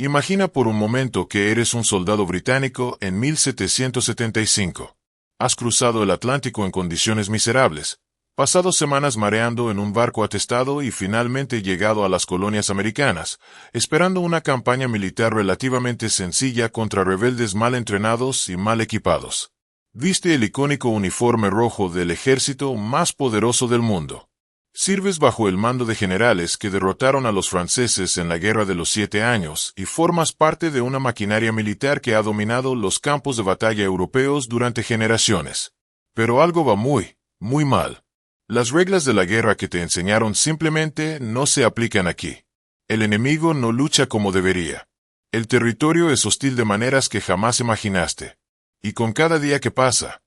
Imagina por un momento que eres un soldado británico en 1775. Has cruzado el Atlántico en condiciones miserables, pasado semanas mareando en un barco atestado y finalmente llegado a las colonias americanas, esperando una campaña militar relativamente sencilla contra rebeldes mal entrenados y mal equipados. Viste el icónico uniforme rojo del ejército más poderoso del mundo. Sirves bajo el mando de generales que derrotaron a los franceses en la Guerra de los 7 Años y formas parte de una maquinaria militar que ha dominado los campos de batalla europeos durante generaciones. Pero algo va muy mal. Las reglas de la guerra que te enseñaron simplemente no se aplican aquí. El enemigo no lucha como debería. El territorio es hostil de maneras que jamás imaginaste. Y con cada día que pasa,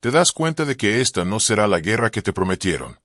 te das cuenta de que esta no será la guerra que te prometieron.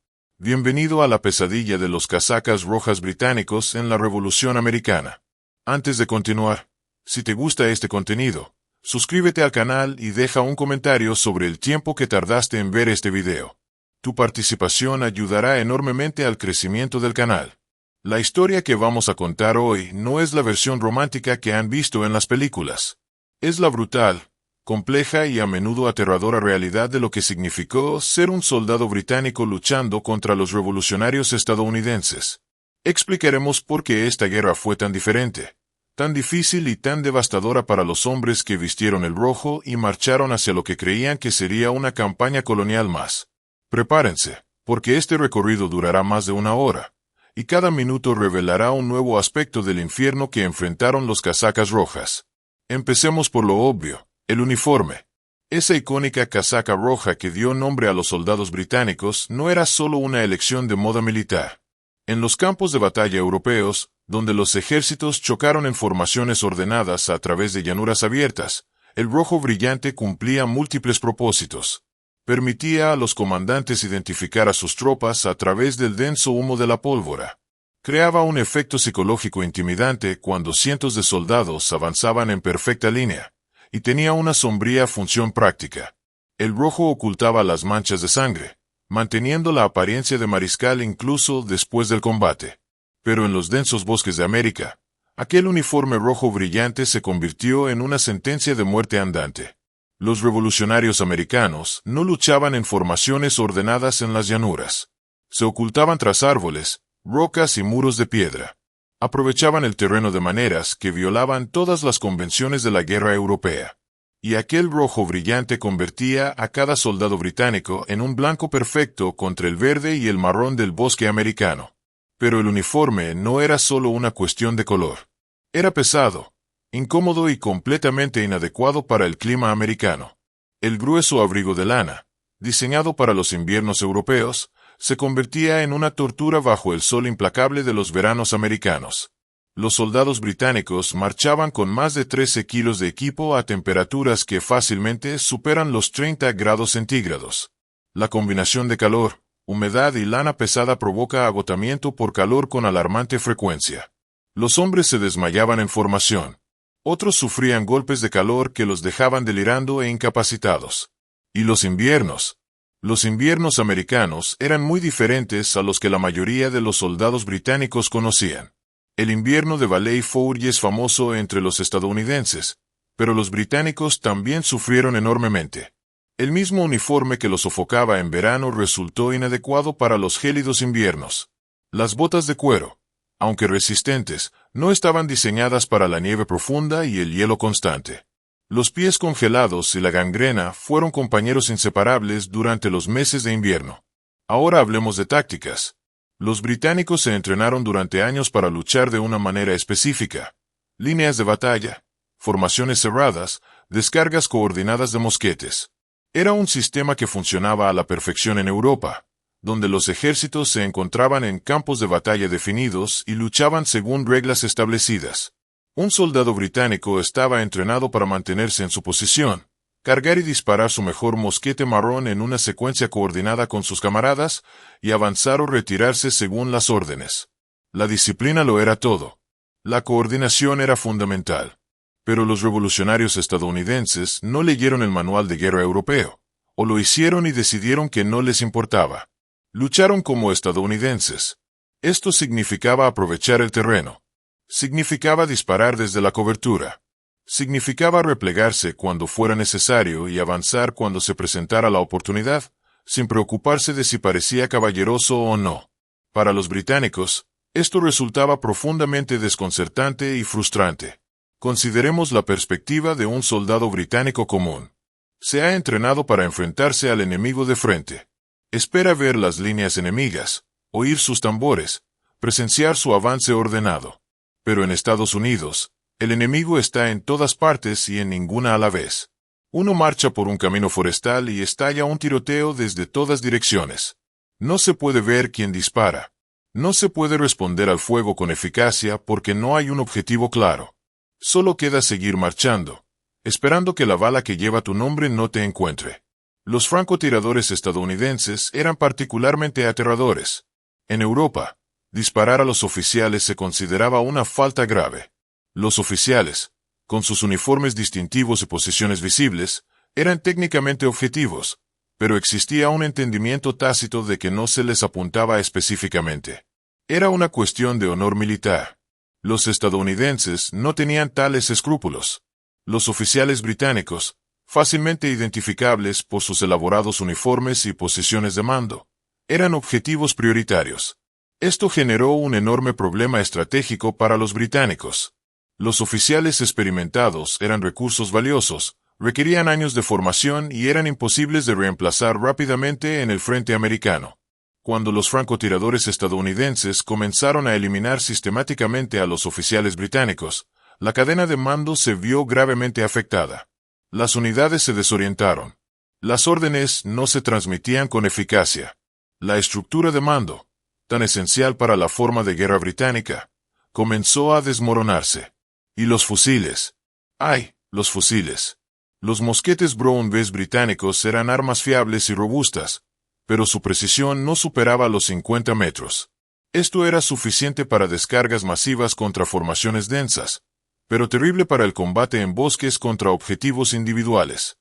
Bienvenido a la pesadilla de los casacas rojas británicos en la Revolución Americana. Antes de continuar, si te gusta este contenido, suscríbete al canal y deja un comentario sobre el tiempo que tardaste en ver este video. Tu participación ayudará enormemente al crecimiento del canal. La historia que vamos a contar hoy no es la versión romántica que han visto en las películas. Es la brutal, compleja y a menudo aterradora realidad de lo que significó ser un soldado británico luchando contra los revolucionarios estadounidenses. Explicaremos por qué esta guerra fue tan diferente, tan difícil y tan devastadora para los hombres que vistieron el rojo y marcharon hacia lo que creían que sería una campaña colonial más. Prepárense, porque este recorrido durará más de 1 hora, y cada minuto revelará un nuevo aspecto del infierno que enfrentaron los casacas rojas. Empecemos por lo obvio. El uniforme. Esa icónica casaca roja que dio nombre a los soldados británicos no era solo una elección de moda militar. En los campos de batalla europeos, donde los ejércitos chocaron en formaciones ordenadas a través de llanuras abiertas, el rojo brillante cumplía múltiples propósitos. Permitía a los comandantes identificar a sus tropas a través del denso humo de la pólvora. Creaba un efecto psicológico intimidante cuando cientos de soldados avanzaban en perfecta línea. Y tenía una sombría función práctica. El rojo ocultaba las manchas de sangre, manteniendo la apariencia de mariscal incluso después del combate. Pero en los densos bosques de América, aquel uniforme rojo brillante se convirtió en una sentencia de muerte andante. Los revolucionarios americanos no luchaban en formaciones ordenadas en las llanuras. Se ocultaban tras árboles, rocas y muros de piedra. Aprovechaban el terreno de maneras que violaban todas las convenciones de la guerra europea. Y aquel rojo brillante convertía a cada soldado británico en un blanco perfecto contra el verde y el marrón del bosque americano. Pero el uniforme no era solo una cuestión de color. Era pesado, incómodo y completamente inadecuado para el clima americano. El grueso abrigo de lana, diseñado para los inviernos europeos, se convertía en una tortura bajo el sol implacable de los veranos americanos. Los soldados británicos marchaban con más de 13 kilos de equipo a temperaturas que fácilmente superan los 30 grados centígrados. La combinación de calor, humedad y lana pesada provoca agotamiento por calor con alarmante frecuencia. Los hombres se desmayaban en formación. Otros sufrían golpes de calor que los dejaban delirando e incapacitados. Y los inviernos. Los inviernos americanos eran muy diferentes a los que la mayoría de los soldados británicos conocían. El invierno de Valley Forge es famoso entre los estadounidenses, pero los británicos también sufrieron enormemente. El mismo uniforme que los sofocaba en verano resultó inadecuado para los gélidos inviernos. Las botas de cuero, aunque resistentes, no estaban diseñadas para la nieve profunda y el hielo constante. Los pies congelados y la gangrena fueron compañeros inseparables durante los meses de invierno. Ahora hablemos de tácticas. Los británicos se entrenaron durante años para luchar de una manera específica. Líneas de batalla, formaciones cerradas, descargas coordinadas de mosquetes. Era un sistema que funcionaba a la perfección en Europa, donde los ejércitos se encontraban en campos de batalla definidos y luchaban según reglas establecidas. Un soldado británico estaba entrenado para mantenerse en su posición, cargar y disparar su mejor mosquete marrón en una secuencia coordinada con sus camaradas, y avanzar o retirarse según las órdenes. La disciplina lo era todo. La coordinación era fundamental. Pero los revolucionarios estadounidenses no leyeron el manual de guerra europeo, o lo hicieron y decidieron que no les importaba. Lucharon como estadounidenses. Esto significaba aprovechar el terreno. Significaba disparar desde la cobertura. Significaba replegarse cuando fuera necesario y avanzar cuando se presentara la oportunidad, sin preocuparse de si parecía caballeroso o no. Para los británicos, esto resultaba profundamente desconcertante y frustrante. Consideremos la perspectiva de un soldado británico común. Se ha entrenado para enfrentarse al enemigo de frente. Espera ver las líneas enemigas, oír sus tambores, presenciar su avance ordenado. Pero en Estados Unidos, el enemigo está en todas partes y en ninguna a la vez. Uno marcha por un camino forestal y estalla un tiroteo desde todas direcciones. No se puede ver quién dispara. No se puede responder al fuego con eficacia porque no hay un objetivo claro. Solo queda seguir marchando, esperando que la bala que lleva tu nombre no te encuentre. Los francotiradores estadounidenses eran particularmente aterradores. En Europa, disparar a los oficiales se consideraba una falta grave. Los oficiales, con sus uniformes distintivos y posiciones visibles, eran técnicamente objetivos, pero existía un entendimiento tácito de que no se les apuntaba específicamente. Era una cuestión de honor militar. Los estadounidenses no tenían tales escrúpulos. Los oficiales británicos, fácilmente identificables por sus elaborados uniformes y posiciones de mando, eran objetivos prioritarios. Esto generó un enorme problema estratégico para los británicos. Los oficiales experimentados eran recursos valiosos, requerían años de formación y eran imposibles de reemplazar rápidamente en el frente americano. Cuando los francotiradores estadounidenses comenzaron a eliminar sistemáticamente a los oficiales británicos, la cadena de mando se vio gravemente afectada. Las unidades se desorientaron. Las órdenes no se transmitían con eficacia. La estructura de mando, tan esencial para la forma de guerra británica, comenzó a desmoronarse. Y los fusiles. ¡Ay, los fusiles! Los mosquetes Brown Bess británicos eran armas fiables y robustas, pero su precisión no superaba los 50 metros. Esto era suficiente para descargas masivas contra formaciones densas, pero terrible para el combate en bosques contra objetivos individuales.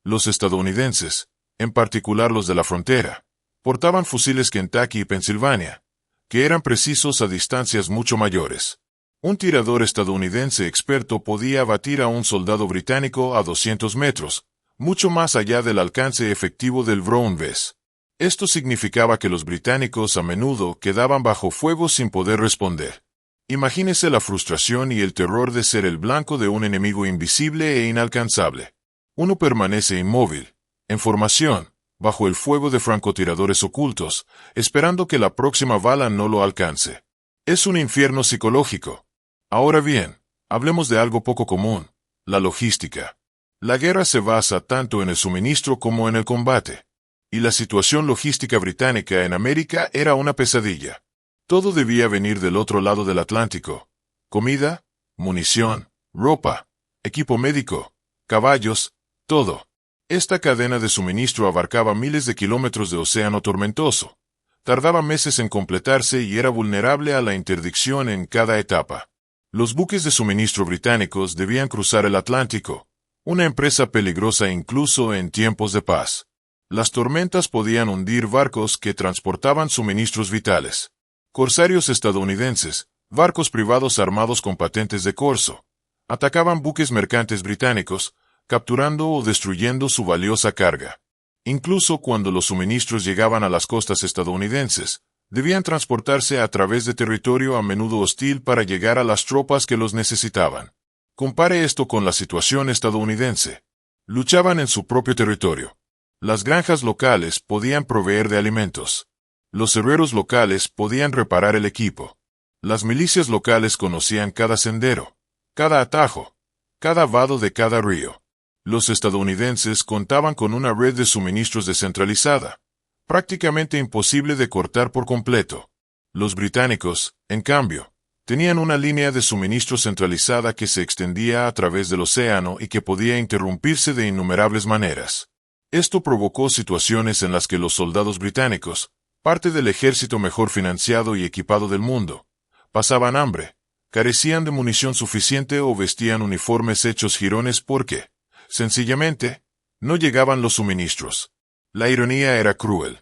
Los estadounidenses, en particular los de la frontera, portaban fusiles Kentucky y Pensilvania, que eran precisos a distancias mucho mayores. Un tirador estadounidense experto podía abatir a un soldado británico a 200 metros, mucho más allá del alcance efectivo del Brown Bess. Esto significaba que los británicos a menudo quedaban bajo fuego sin poder responder. Imagínese la frustración y el terror de ser el blanco de un enemigo invisible e inalcanzable. Uno permanece inmóvil, en formación, bajo el fuego de francotiradores ocultos, esperando que la próxima bala no lo alcance. Es un infierno psicológico. Ahora bien, hablemos de algo poco común, la logística. La guerra se basa tanto en el suministro como en el combate. Y la situación logística británica en América era una pesadilla. Todo debía venir del otro lado del Atlántico. Comida, munición, ropa, equipo médico, caballos, todo. Esta cadena de suministro abarcaba miles de kilómetros de océano tormentoso. Tardaba meses en completarse y era vulnerable a la interdicción en cada etapa. Los buques de suministro británicos debían cruzar el Atlántico, una empresa peligrosa incluso en tiempos de paz. Las tormentas podían hundir barcos que transportaban suministros vitales. Corsarios estadounidenses, barcos privados armados con patentes de corso, atacaban buques mercantes británicos, capturando o destruyendo su valiosa carga. Incluso cuando los suministros llegaban a las costas estadounidenses, debían transportarse a través de territorio a menudo hostil para llegar a las tropas que los necesitaban. Compare esto con la situación estadounidense. Luchaban en su propio territorio. Las granjas locales podían proveer de alimentos. Los herreros locales podían reparar el equipo. Las milicias locales conocían cada sendero, cada atajo, cada vado de cada río. Los estadounidenses contaban con una red de suministros descentralizada, prácticamente imposible de cortar por completo. Los británicos, en cambio, tenían una línea de suministro centralizada que se extendía a través del océano y que podía interrumpirse de innumerables maneras. Esto provocó situaciones en las que los soldados británicos, parte del ejército mejor financiado y equipado del mundo, pasaban hambre, carecían de munición suficiente o vestían uniformes hechos jirones porque, sencillamente, no llegaban los suministros. La ironía era cruel.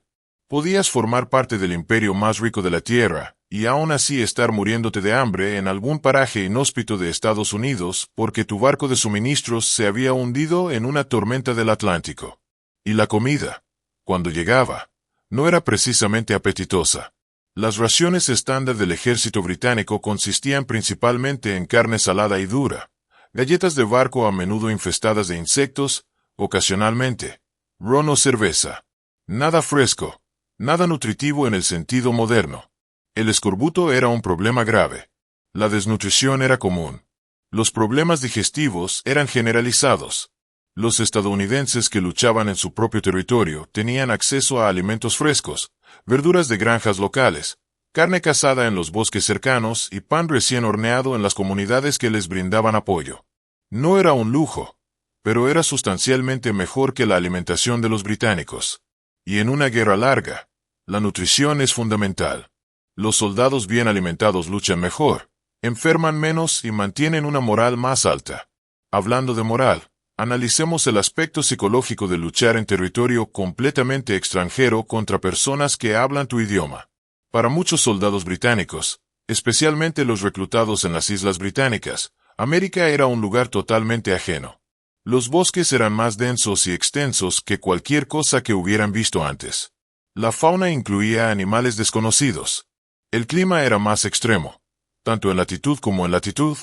Podías formar parte del imperio más rico de la Tierra, y aún así estar muriéndote de hambre en algún paraje inhóspito de Estados Unidos porque tu barco de suministros se había hundido en una tormenta del Atlántico. Y la comida, cuando llegaba, no era precisamente apetitosa. Las raciones estándar del ejército británico consistían principalmente en carne salada y dura, galletas de barco a menudo infestadas de insectos, ocasionalmente, ron o cerveza. Nada fresco, nada nutritivo en el sentido moderno. El escorbuto era un problema grave. La desnutrición era común. Los problemas digestivos eran generalizados. Los estadounidenses que luchaban en su propio territorio tenían acceso a alimentos frescos, verduras de granjas locales, carne cazada en los bosques cercanos y pan recién horneado en las comunidades que les brindaban apoyo. No era un lujo, pero era sustancialmente mejor que la alimentación de los británicos. Y en una guerra larga, la nutrición es fundamental. Los soldados bien alimentados luchan mejor, enferman menos y mantienen una moral más alta. Hablando de moral, analicemos el aspecto psicológico de luchar en territorio completamente extranjero contra personas que hablan tu idioma. Para muchos soldados británicos, especialmente los reclutados en las Islas Británicas, América era un lugar totalmente ajeno. Los bosques eran más densos y extensos que cualquier cosa que hubieran visto antes. La fauna incluía animales desconocidos. El clima era más extremo, tanto en latitud como en latitud,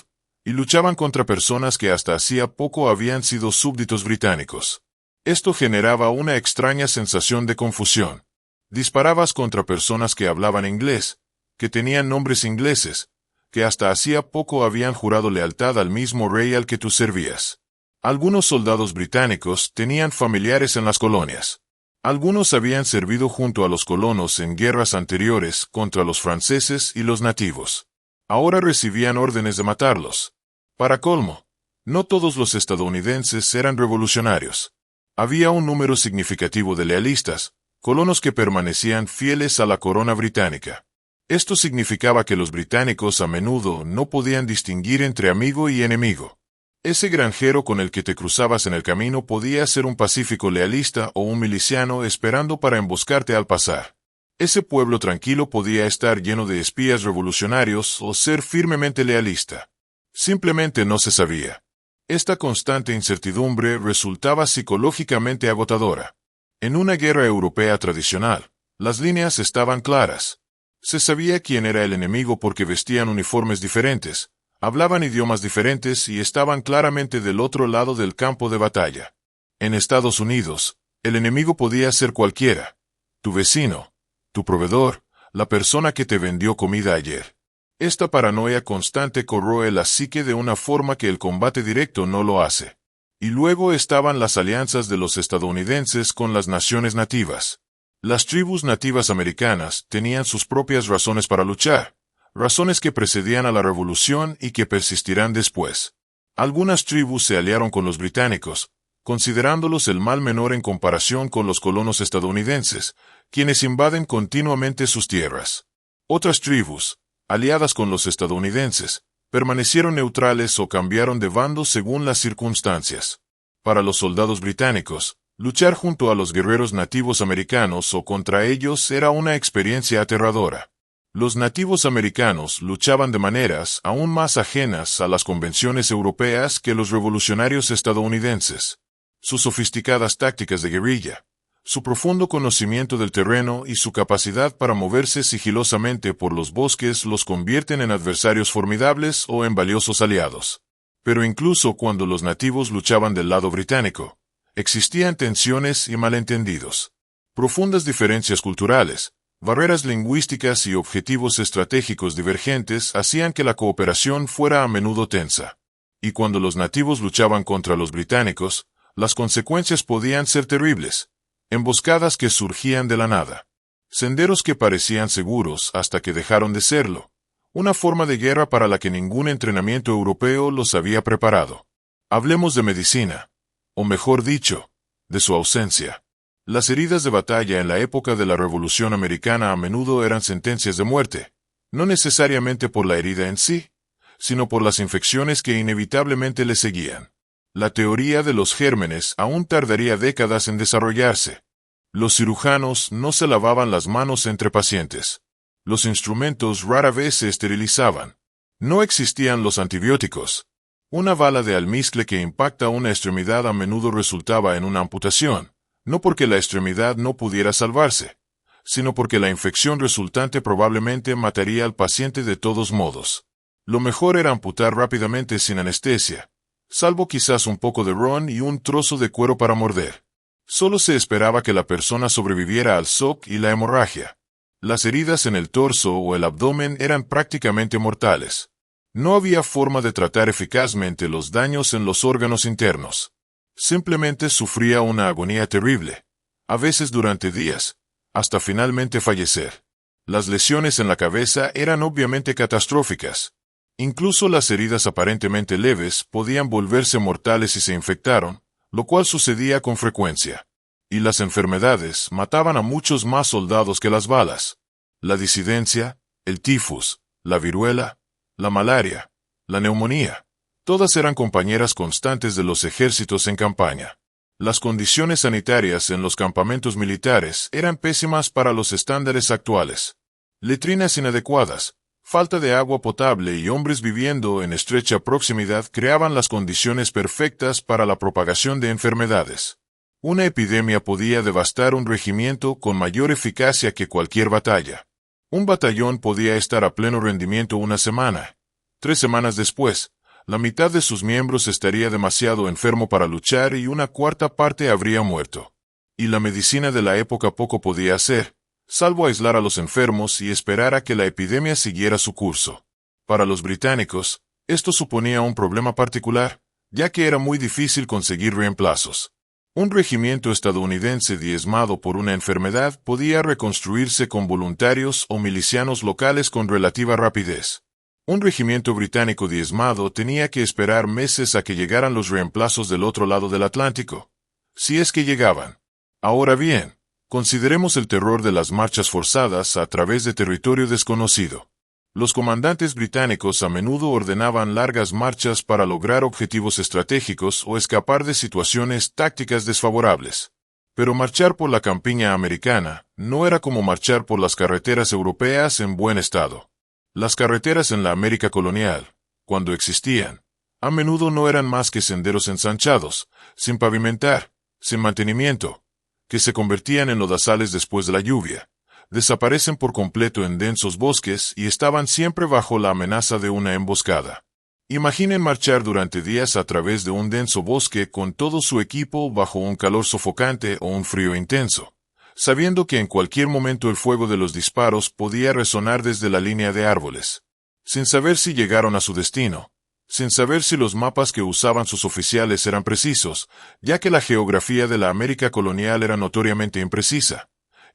y luchaban contra personas que hasta hacía poco habían sido súbditos británicos. Esto generaba una extraña sensación de confusión. Disparabas contra personas que hablaban inglés, que tenían nombres ingleses, que hasta hacía poco habían jurado lealtad al mismo rey al que tú servías. Algunos soldados británicos tenían familiares en las colonias. Algunos habían servido junto a los colonos en guerras anteriores contra los franceses y los nativos. Ahora recibían órdenes de matarlos. Para colmo, no todos los estadounidenses eran revolucionarios. Había un número significativo de lealistas, colonos que permanecían fieles a la corona británica. Esto significaba que los británicos a menudo no podían distinguir entre amigo y enemigo. Ese granjero con el que te cruzabas en el camino podía ser un pacífico lealista o un miliciano esperando para emboscarte al pasar. Ese pueblo tranquilo podía estar lleno de espías revolucionarios o ser firmemente lealista. Simplemente no se sabía. Esta constante incertidumbre resultaba psicológicamente agotadora. En una guerra europea tradicional, las líneas estaban claras. Se sabía quién era el enemigo porque vestían uniformes diferentes, hablaban idiomas diferentes y estaban claramente del otro lado del campo de batalla. En Estados Unidos, el enemigo podía ser cualquiera: tu vecino, tu proveedor, la persona que te vendió comida ayer. Esta paranoia constante corroe la psique de una forma que el combate directo no lo hace. Y luego estaban las alianzas de los estadounidenses con las naciones nativas. Las tribus nativas americanas tenían sus propias razones para luchar, razones que precedían a la revolución y que persistirán después. Algunas tribus se aliaron con los británicos, considerándolos el mal menor en comparación con los colonos estadounidenses, quienes invaden continuamente sus tierras. Otras tribus, aliadas con los estadounidenses, permanecieron neutrales o cambiaron de bando según las circunstancias. Para los soldados británicos, luchar junto a los guerreros nativos americanos o contra ellos era una experiencia aterradora. Los nativos americanos luchaban de maneras aún más ajenas a las convenciones europeas que los revolucionarios estadounidenses. Sus sofisticadas tácticas de guerrilla, su profundo conocimiento del terreno y su capacidad para moverse sigilosamente por los bosques los convierten en adversarios formidables o en valiosos aliados. Pero incluso cuando los nativos luchaban del lado británico, existían tensiones y malentendidos. Profundas diferencias culturales, barreras lingüísticas y objetivos estratégicos divergentes hacían que la cooperación fuera a menudo tensa. Y cuando los nativos luchaban contra los británicos, las consecuencias podían ser terribles. Emboscadas que surgían de la nada. Senderos que parecían seguros hasta que dejaron de serlo. Una forma de guerra para la que ningún entrenamiento europeo los había preparado. Hablemos de medicina, o mejor dicho, de su ausencia. Las heridas de batalla en la época de la Revolución Americana a menudo eran sentencias de muerte, no necesariamente por la herida en sí, sino por las infecciones que inevitablemente le seguían. La teoría de los gérmenes aún tardaría décadas en desarrollarse. Los cirujanos no se lavaban las manos entre pacientes. Los instrumentos rara vez se esterilizaban. No existían los antibióticos. Una bala de almizcle que impacta una extremidad a menudo resultaba en una amputación, no porque la extremidad no pudiera salvarse, sino porque la infección resultante probablemente mataría al paciente de todos modos. Lo mejor era amputar rápidamente sin anestesia, salvo quizás un poco de ron y un trozo de cuero para morder. Solo se esperaba que la persona sobreviviera al shock y la hemorragia. Las heridas en el torso o el abdomen eran prácticamente mortales. No había forma de tratar eficazmente los daños en los órganos internos. Simplemente sufría una agonía terrible, a veces durante días, hasta finalmente fallecer. Las lesiones en la cabeza eran obviamente catastróficas. Incluso las heridas aparentemente leves podían volverse mortales si se infectaron, lo cual sucedía con frecuencia. Y las enfermedades mataban a muchos más soldados que las balas. La disidencia, el tifus, la viruela, la malaria, la neumonía, todas eran compañeras constantes de los ejércitos en campaña. Las condiciones sanitarias en los campamentos militares eran pésimas para los estándares actuales. Letrinas inadecuadas, falta de agua potable y hombres viviendo en estrecha proximidad creaban las condiciones perfectas para la propagación de enfermedades. Una epidemia podía devastar un regimiento con mayor eficacia que cualquier batalla. Un batallón podía estar a pleno rendimiento una semana. 3 semanas después, la mitad de sus miembros estaría demasiado enfermo para luchar y una cuarta parte habría muerto. Y la medicina de la época poco podía hacer, salvo aislar a los enfermos y esperar a que la epidemia siguiera su curso. Para los británicos, esto suponía un problema particular, ya que era muy difícil conseguir reemplazos. Un regimiento estadounidense diezmado por una enfermedad podía reconstruirse con voluntarios o milicianos locales con relativa rapidez. Un regimiento británico diezmado tenía que esperar meses a que llegaran los reemplazos del otro lado del Atlántico, si es que llegaban. Ahora bien, consideremos el terror de las marchas forzadas a través de territorio desconocido. Los comandantes británicos a menudo ordenaban largas marchas para lograr objetivos estratégicos o escapar de situaciones tácticas desfavorables. Pero marchar por la campiña americana no era como marchar por las carreteras europeas en buen estado. Las carreteras en la América colonial, cuando existían, a menudo no eran más que senderos ensanchados, sin pavimentar, sin mantenimiento, que se convertían en lodazales después de la lluvia. Desaparecen por completo en densos bosques y estaban siempre bajo la amenaza de una emboscada. Imaginen marchar durante días a través de un denso bosque con todo su equipo bajo un calor sofocante o un frío intenso, sabiendo que en cualquier momento el fuego de los disparos podía resonar desde la línea de árboles, sin saber si llegaron a su destino, sin saber si los mapas que usaban sus oficiales eran precisos, ya que la geografía de la América colonial era notoriamente imprecisa,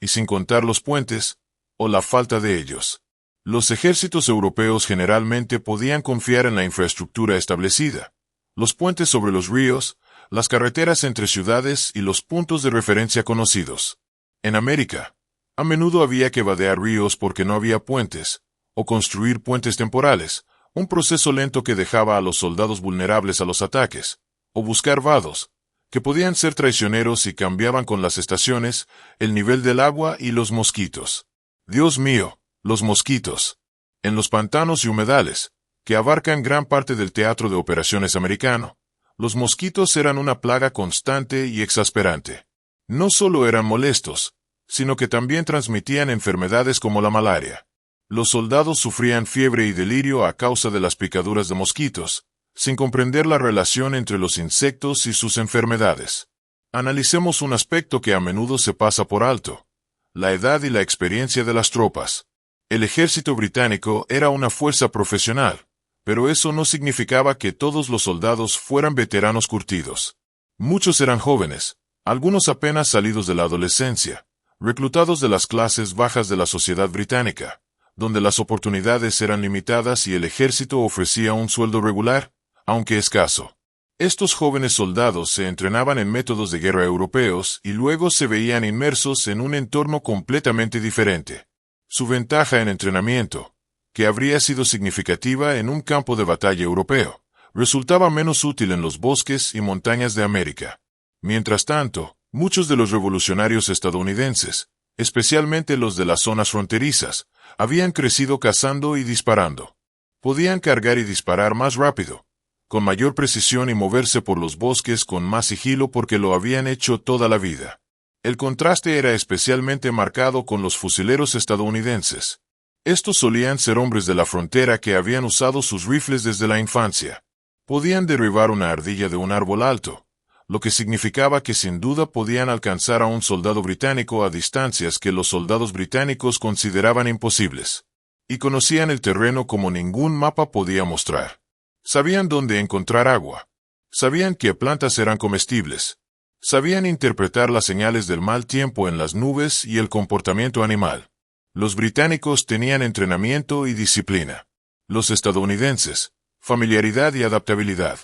y sin contar los puentes, o la falta de ellos. Los ejércitos europeos generalmente podían confiar en la infraestructura establecida, los puentes sobre los ríos, las carreteras entre ciudades y los puntos de referencia conocidos. En América, a menudo había que vadear ríos porque no había puentes, o construir puentes temporales, un proceso lento que dejaba a los soldados vulnerables a los ataques, o buscar vados, que podían ser traicioneros y cambiaban con las estaciones, el nivel del agua y los mosquitos. Dios mío, los mosquitos. En los pantanos y humedales, que abarcan gran parte del teatro de operaciones americano, los mosquitos eran una plaga constante y exasperante. No solo eran molestos, sino que también transmitían enfermedades como la malaria. Los soldados sufrían fiebre y delirio a causa de las picaduras de mosquitos, sin comprender la relación entre los insectos y sus enfermedades. Analicemos un aspecto que a menudo se pasa por alto: la edad y la experiencia de las tropas. El ejército británico era una fuerza profesional, pero eso no significaba que todos los soldados fueran veteranos curtidos. Muchos eran jóvenes, algunos apenas salidos de la adolescencia, reclutados de las clases bajas de la sociedad británica, donde las oportunidades eran limitadas y el ejército ofrecía un sueldo regular, aunque escaso. Estos jóvenes soldados se entrenaban en métodos de guerra europeos y luego se veían inmersos en un entorno completamente diferente. Su ventaja en entrenamiento, que habría sido significativa en un campo de batalla europeo, resultaba menos útil en los bosques y montañas de América. Mientras tanto, muchos de los revolucionarios estadounidenses, especialmente los de las zonas fronterizas, Habían crecido cazando y disparando. Podían cargar y disparar más rápido, con mayor precisión y moverse por los bosques con más sigilo porque lo habían hecho toda la vida. El contraste era especialmente marcado con los fusileros estadounidenses. Estos solían ser hombres de la frontera que habían usado sus rifles desde la infancia. Podían derribar una ardilla de un árbol alto, lo que significaba que sin duda podían alcanzar a un soldado británico a distancias que los soldados británicos consideraban imposibles. Y conocían el terreno como ningún mapa podía mostrar. Sabían dónde encontrar agua. Sabían qué plantas eran comestibles. Sabían interpretar las señales del mal tiempo en las nubes y el comportamiento animal. Los británicos tenían entrenamiento y disciplina. Los estadounidenses, familiaridad y adaptabilidad.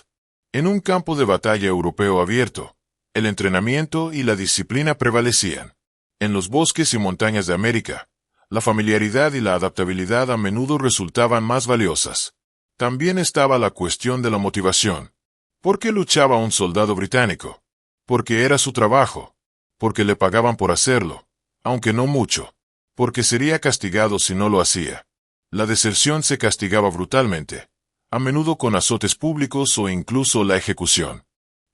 En un campo de batalla europeo abierto, el entrenamiento y la disciplina prevalecían. En los bosques y montañas de América, la familiaridad y la adaptabilidad a menudo resultaban más valiosas. También estaba la cuestión de la motivación. ¿Por qué luchaba un soldado británico? Porque era su trabajo. Porque le pagaban por hacerlo, aunque no mucho. Porque sería castigado si no lo hacía. La deserción se castigaba brutalmente, a menudo con azotes públicos o incluso la ejecución.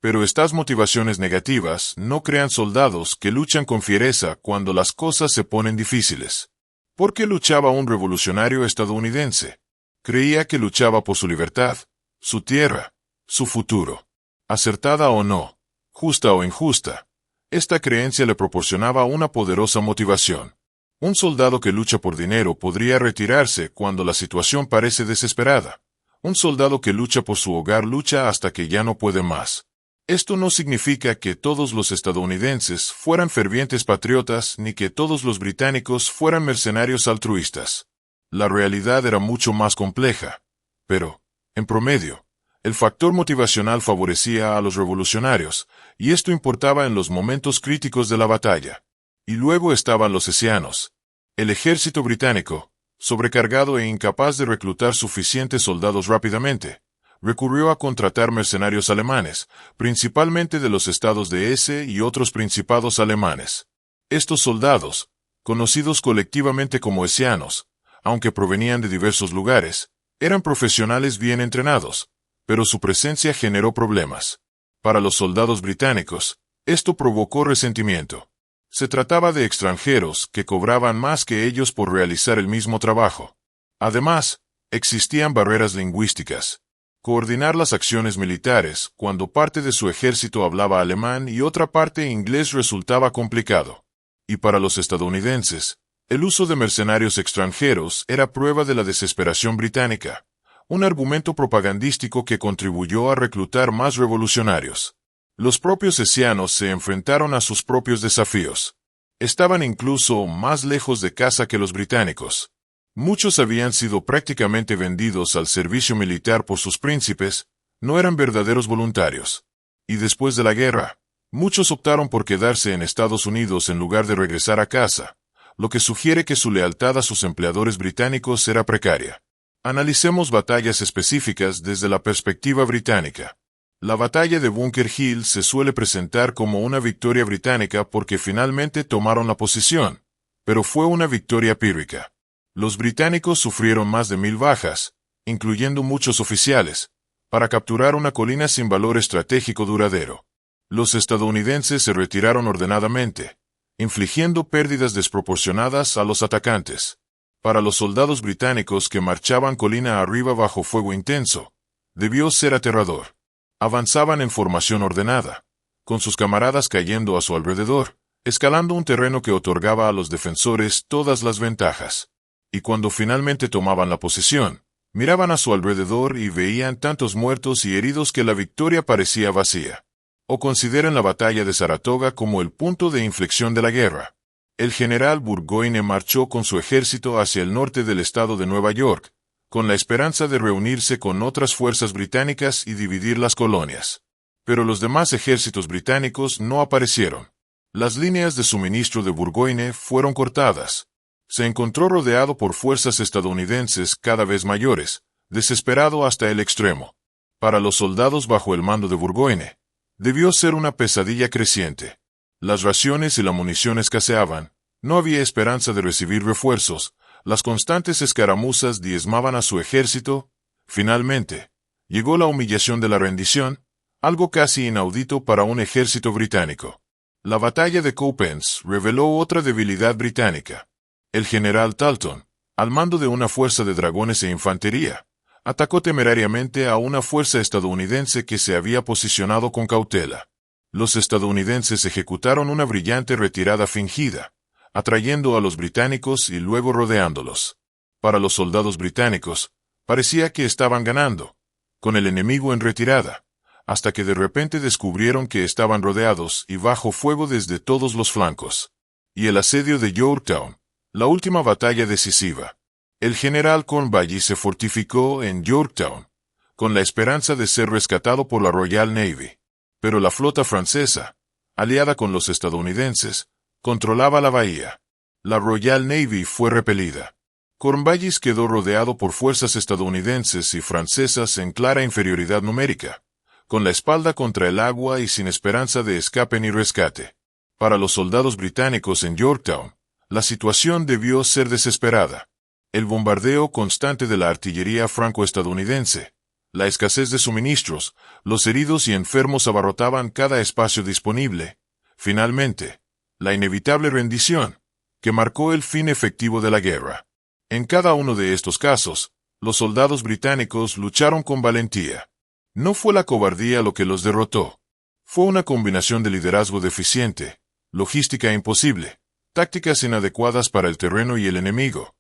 Pero estas motivaciones negativas no crean soldados que luchan con fiereza cuando las cosas se ponen difíciles. ¿Por qué luchaba un revolucionario estadounidense? Creía que luchaba por su libertad, su tierra, su futuro. Acertada o no, justa o injusta, esta creencia le proporcionaba una poderosa motivación. Un soldado que lucha por dinero podría retirarse cuando la situación parece desesperada. Un soldado que lucha por su hogar lucha hasta que ya no puede más. Esto no significa que todos los estadounidenses fueran fervientes patriotas ni que todos los británicos fueran mercenarios altruistas. La realidad era mucho más compleja. Pero, en promedio, el factor motivacional favorecía a los revolucionarios, y esto importaba en los momentos críticos de la batalla. Y luego estaban los hessianos. El ejército británico, sobrecargado e incapaz de reclutar suficientes soldados rápidamente, recurrió a contratar mercenarios alemanes, principalmente de los estados de Hesse y otros principados alemanes. Estos soldados, conocidos colectivamente como hessianos, aunque provenían de diversos lugares, eran profesionales bien entrenados, pero su presencia generó problemas. Para los soldados británicos, esto provocó resentimiento. Se trataba de extranjeros que cobraban más que ellos por realizar el mismo trabajo. Además, existían barreras lingüísticas. Coordinar las acciones militares cuando parte de su ejército hablaba alemán y otra parte inglés resultaba complicado. Y para los estadounidenses, el uso de mercenarios extranjeros era prueba de la desesperación británica, un argumento propagandístico que contribuyó a reclutar más revolucionarios. Los propios hessianos se enfrentaron a sus propios desafíos. Estaban incluso más lejos de casa que los británicos. Muchos habían sido prácticamente vendidos al servicio militar por sus príncipes, no eran verdaderos voluntarios. Y después de la guerra, muchos optaron por quedarse en Estados Unidos en lugar de regresar a casa, lo que sugiere que su lealtad a sus empleadores británicos era precaria. Analicemos batallas específicas desde la perspectiva británica. La batalla de Bunker Hill se suele presentar como una victoria británica porque finalmente tomaron la posición, pero fue una victoria pírrica. Los británicos sufrieron más de 1000 bajas, incluyendo muchos oficiales, para capturar una colina sin valor estratégico duradero. Los estadounidenses se retiraron ordenadamente, infligiendo pérdidas desproporcionadas a los atacantes. Para los soldados británicos que marchaban colina arriba bajo fuego intenso, debió ser aterrador. Avanzaban en formación ordenada, con sus camaradas cayendo a su alrededor, escalando un terreno que otorgaba a los defensores todas las ventajas. Y cuando finalmente tomaban la posición, miraban a su alrededor y veían tantos muertos y heridos que la victoria parecía vacía. O consideren la batalla de Saratoga como el punto de inflexión de la guerra. El general Burgoyne marchó con su ejército hacia el norte del estado de Nueva York, con la esperanza de reunirse con otras fuerzas británicas y dividir las colonias. Pero los demás ejércitos británicos no aparecieron. Las líneas de suministro de Burgoyne fueron cortadas. Se encontró rodeado por fuerzas estadounidenses cada vez mayores, desesperado hasta el extremo. Para los soldados bajo el mando de Burgoyne, debió ser una pesadilla creciente. Las raciones y la munición escaseaban, no había esperanza de recibir refuerzos, Las constantes escaramuzas diezmaban a su ejército. Finalmente, llegó la humillación de la rendición, algo casi inaudito para un ejército británico. La batalla de Cowpens reveló otra debilidad británica. El general Talton, al mando de una fuerza de dragones e infantería, atacó temerariamente a una fuerza estadounidense que se había posicionado con cautela. Los estadounidenses ejecutaron una brillante retirada fingida, atrayendo a los británicos y luego rodeándolos. Para los soldados británicos, parecía que estaban ganando, con el enemigo en retirada, hasta que de repente descubrieron que estaban rodeados y bajo fuego desde todos los flancos. Y el asedio de Yorktown, la última batalla decisiva. El general Cornwallis se fortificó en Yorktown, con la esperanza de ser rescatado por la Royal Navy. Pero la flota francesa, aliada con los estadounidenses, controlaba la bahía. La Royal Navy fue repelida. Cornwallis quedó rodeado por fuerzas estadounidenses y francesas en clara inferioridad numérica, con la espalda contra el agua y sin esperanza de escape ni rescate. Para los soldados británicos en Yorktown, la situación debió ser desesperada. El bombardeo constante de la artillería franco-estadounidense, la escasez de suministros, los heridos y enfermos abarrotaban cada espacio disponible. Finalmente, la inevitable rendición, que marcó el fin efectivo de la guerra. En cada uno de estos casos, los soldados británicos lucharon con valentía. No fue la cobardía lo que los derrotó. Fue una combinación de liderazgo deficiente, logística imposible, tácticas inadecuadas para el terreno y el enemigo.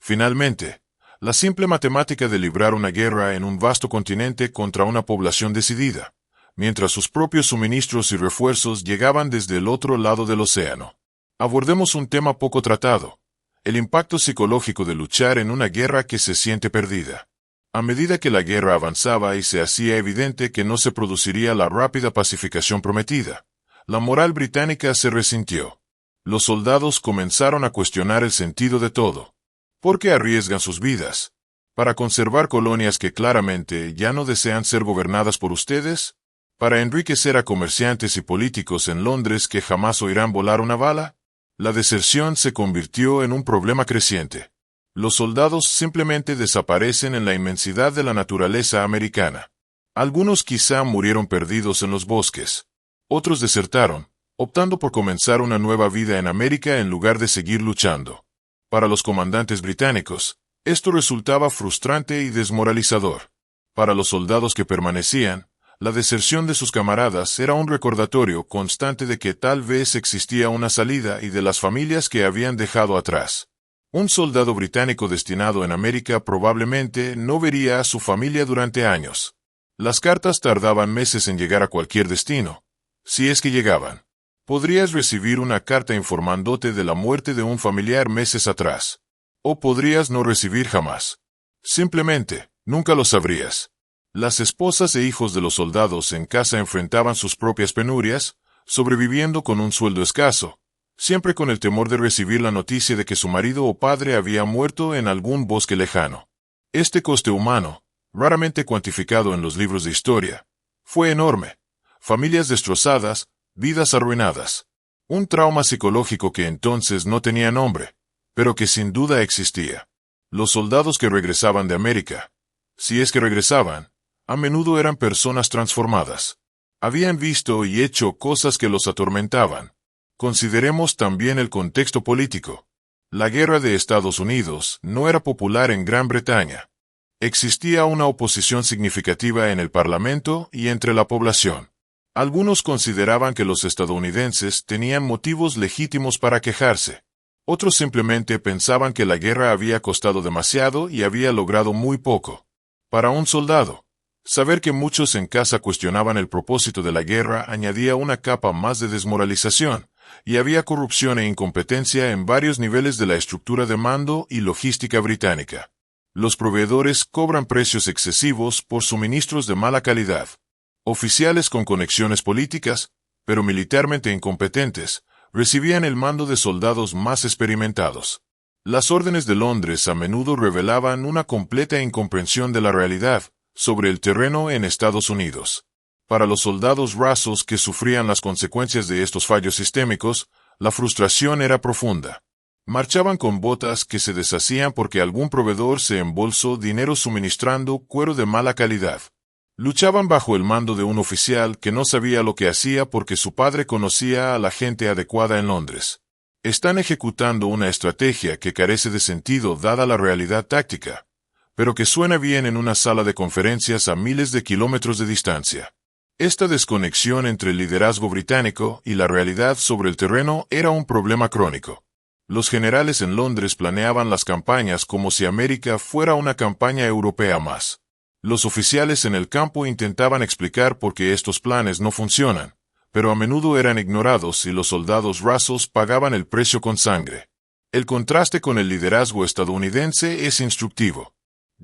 Finalmente, la simple matemática de librar una guerra en un vasto continente contra una población decidida, mientras sus propios suministros y refuerzos llegaban desde el otro lado del océano. Abordemos un tema poco tratado: el impacto psicológico de luchar en una guerra que se siente perdida. A medida que la guerra avanzaba y se hacía evidente que no se produciría la rápida pacificación prometida, la moral británica se resintió. Los soldados comenzaron a cuestionar el sentido de todo. ¿Por qué arriesgan sus vidas? ¿Para conservar colonias que claramente ya no desean ser gobernadas por ustedes? ¿Para enriquecer a comerciantes y políticos en Londres que jamás oirán volar una bala? La deserción se convirtió en un problema creciente. Los soldados simplemente desaparecen en la inmensidad de la naturaleza americana. Algunos quizá murieron perdidos en los bosques. Otros desertaron, optando por comenzar una nueva vida en América en lugar de seguir luchando. Para los comandantes británicos, esto resultaba frustrante y desmoralizador. Para los soldados que permanecían, la deserción de sus camaradas era un recordatorio constante de que tal vez existía una salida y de las familias que habían dejado atrás. Un soldado británico destinado en América probablemente no vería a su familia durante años. Las cartas tardaban meses en llegar a cualquier destino, si es que llegaban. Podrías recibir una carta informándote de la muerte de un familiar meses atrás. O podrías no recibir jamás. Simplemente, nunca lo sabrías. Las esposas e hijos de los soldados en casa enfrentaban sus propias penurias, sobreviviendo con un sueldo escaso, siempre con el temor de recibir la noticia de que su marido o padre había muerto en algún bosque lejano. Este coste humano, raramente cuantificado en los libros de historia, fue enorme. Familias destrozadas, vidas arruinadas. Un trauma psicológico que entonces no tenía nombre, pero que sin duda existía. Los soldados que regresaban de América, si es que regresaban, a menudo eran personas transformadas. Habían visto y hecho cosas que los atormentaban. Consideremos también el contexto político. La guerra de Estados Unidos no era popular en Gran Bretaña. Existía una oposición significativa en el Parlamento y entre la población. Algunos consideraban que los estadounidenses tenían motivos legítimos para quejarse. Otros simplemente pensaban que la guerra había costado demasiado y había logrado muy poco. Para un soldado, saber que muchos en casa cuestionaban el propósito de la guerra añadía una capa más de desmoralización, y había corrupción e incompetencia en varios niveles de la estructura de mando y logística británica. Los proveedores cobran precios excesivos por suministros de mala calidad. Oficiales con conexiones políticas, pero militarmente incompetentes, recibían el mando de soldados más experimentados. Las órdenes de Londres a menudo revelaban una completa incomprensión de la realidad sobre el terreno en Estados Unidos. Para los soldados rasos que sufrían las consecuencias de estos fallos sistémicos, la frustración era profunda. Marchaban con botas que se deshacían porque algún proveedor se embolsó dinero suministrando cuero de mala calidad. Luchaban bajo el mando de un oficial que no sabía lo que hacía porque su padre conocía a la gente adecuada en Londres. Están ejecutando una estrategia que carece de sentido dada la realidad táctica, pero que suena bien en una sala de conferencias a miles de kilómetros de distancia. Esta desconexión entre el liderazgo británico y la realidad sobre el terreno era un problema crónico. Los generales en Londres planeaban las campañas como si América fuera una campaña europea más. Los oficiales en el campo intentaban explicar por qué estos planes no funcionan, pero a menudo eran ignorados y los soldados rasos pagaban el precio con sangre. El contraste con el liderazgo estadounidense es instructivo.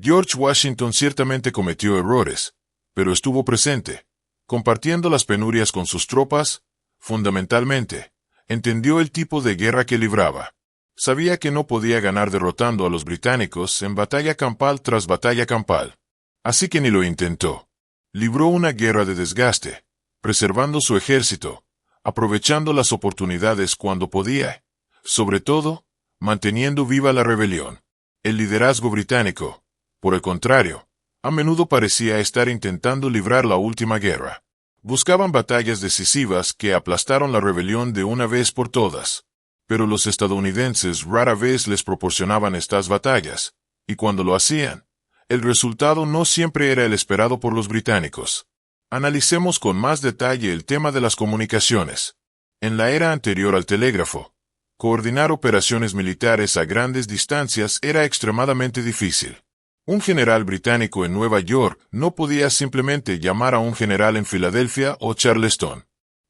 George Washington ciertamente cometió errores, pero estuvo presente, compartiendo las penurias con sus tropas. Fundamentalmente, entendió el tipo de guerra que libraba. Sabía que no podía ganar derrotando a los británicos en batalla campal tras batalla campal. Así que ni lo intentó. Libró una guerra de desgaste, preservando su ejército, aprovechando las oportunidades cuando podía, sobre todo, manteniendo viva la rebelión. El liderazgo británico, por el contrario, a menudo parecía estar intentando librar la última guerra. Buscaban batallas decisivas que aplastaron la rebelión de una vez por todas. Pero los estadounidenses rara vez les proporcionaban estas batallas, y cuando lo hacían, el resultado no siempre era el esperado por los británicos. Analicemos con más detalle el tema de las comunicaciones. En la era anterior al telégrafo, coordinar operaciones militares a grandes distancias era extremadamente difícil. Un general británico en Nueva York no podía simplemente llamar a un general en Filadelfia o Charleston.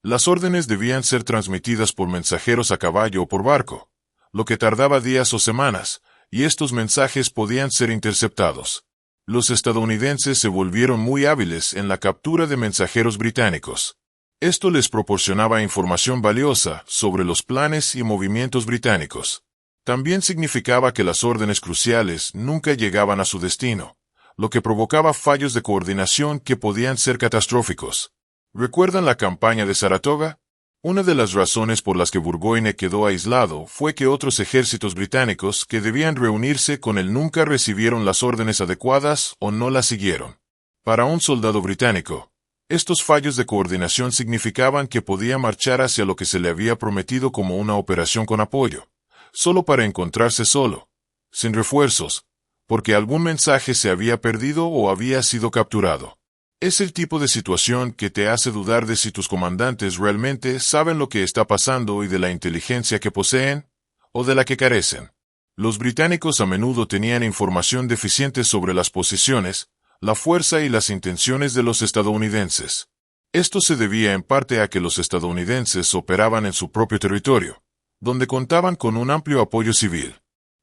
Las órdenes debían ser transmitidas por mensajeros a caballo o por barco, lo que tardaba días o semanas, y estos mensajes podían ser interceptados. Los estadounidenses se volvieron muy hábiles en la captura de mensajeros británicos. Esto les proporcionaba información valiosa sobre los planes y movimientos británicos. También significaba que las órdenes cruciales nunca llegaban a su destino, lo que provocaba fallos de coordinación que podían ser catastróficos. ¿Recuerdan la campaña de Saratoga? Una de las razones por las que Burgoyne quedó aislado fue que otros ejércitos británicos que debían reunirse con él nunca recibieron las órdenes adecuadas o no las siguieron. Para un soldado británico, estos fallos de coordinación significaban que podía marchar hacia lo que se le había prometido como una operación con apoyo, solo para encontrarse solo, sin refuerzos, porque algún mensaje se había perdido o había sido capturado. Es el tipo de situación que te hace dudar de si tus comandantes realmente saben lo que está pasando y de la inteligencia que poseen, o de la que carecen. Los británicos a menudo tenían información deficiente sobre las posiciones, la fuerza y las intenciones de los estadounidenses. Esto se debía en parte a que los estadounidenses operaban en su propio territorio, donde contaban con un amplio apoyo civil.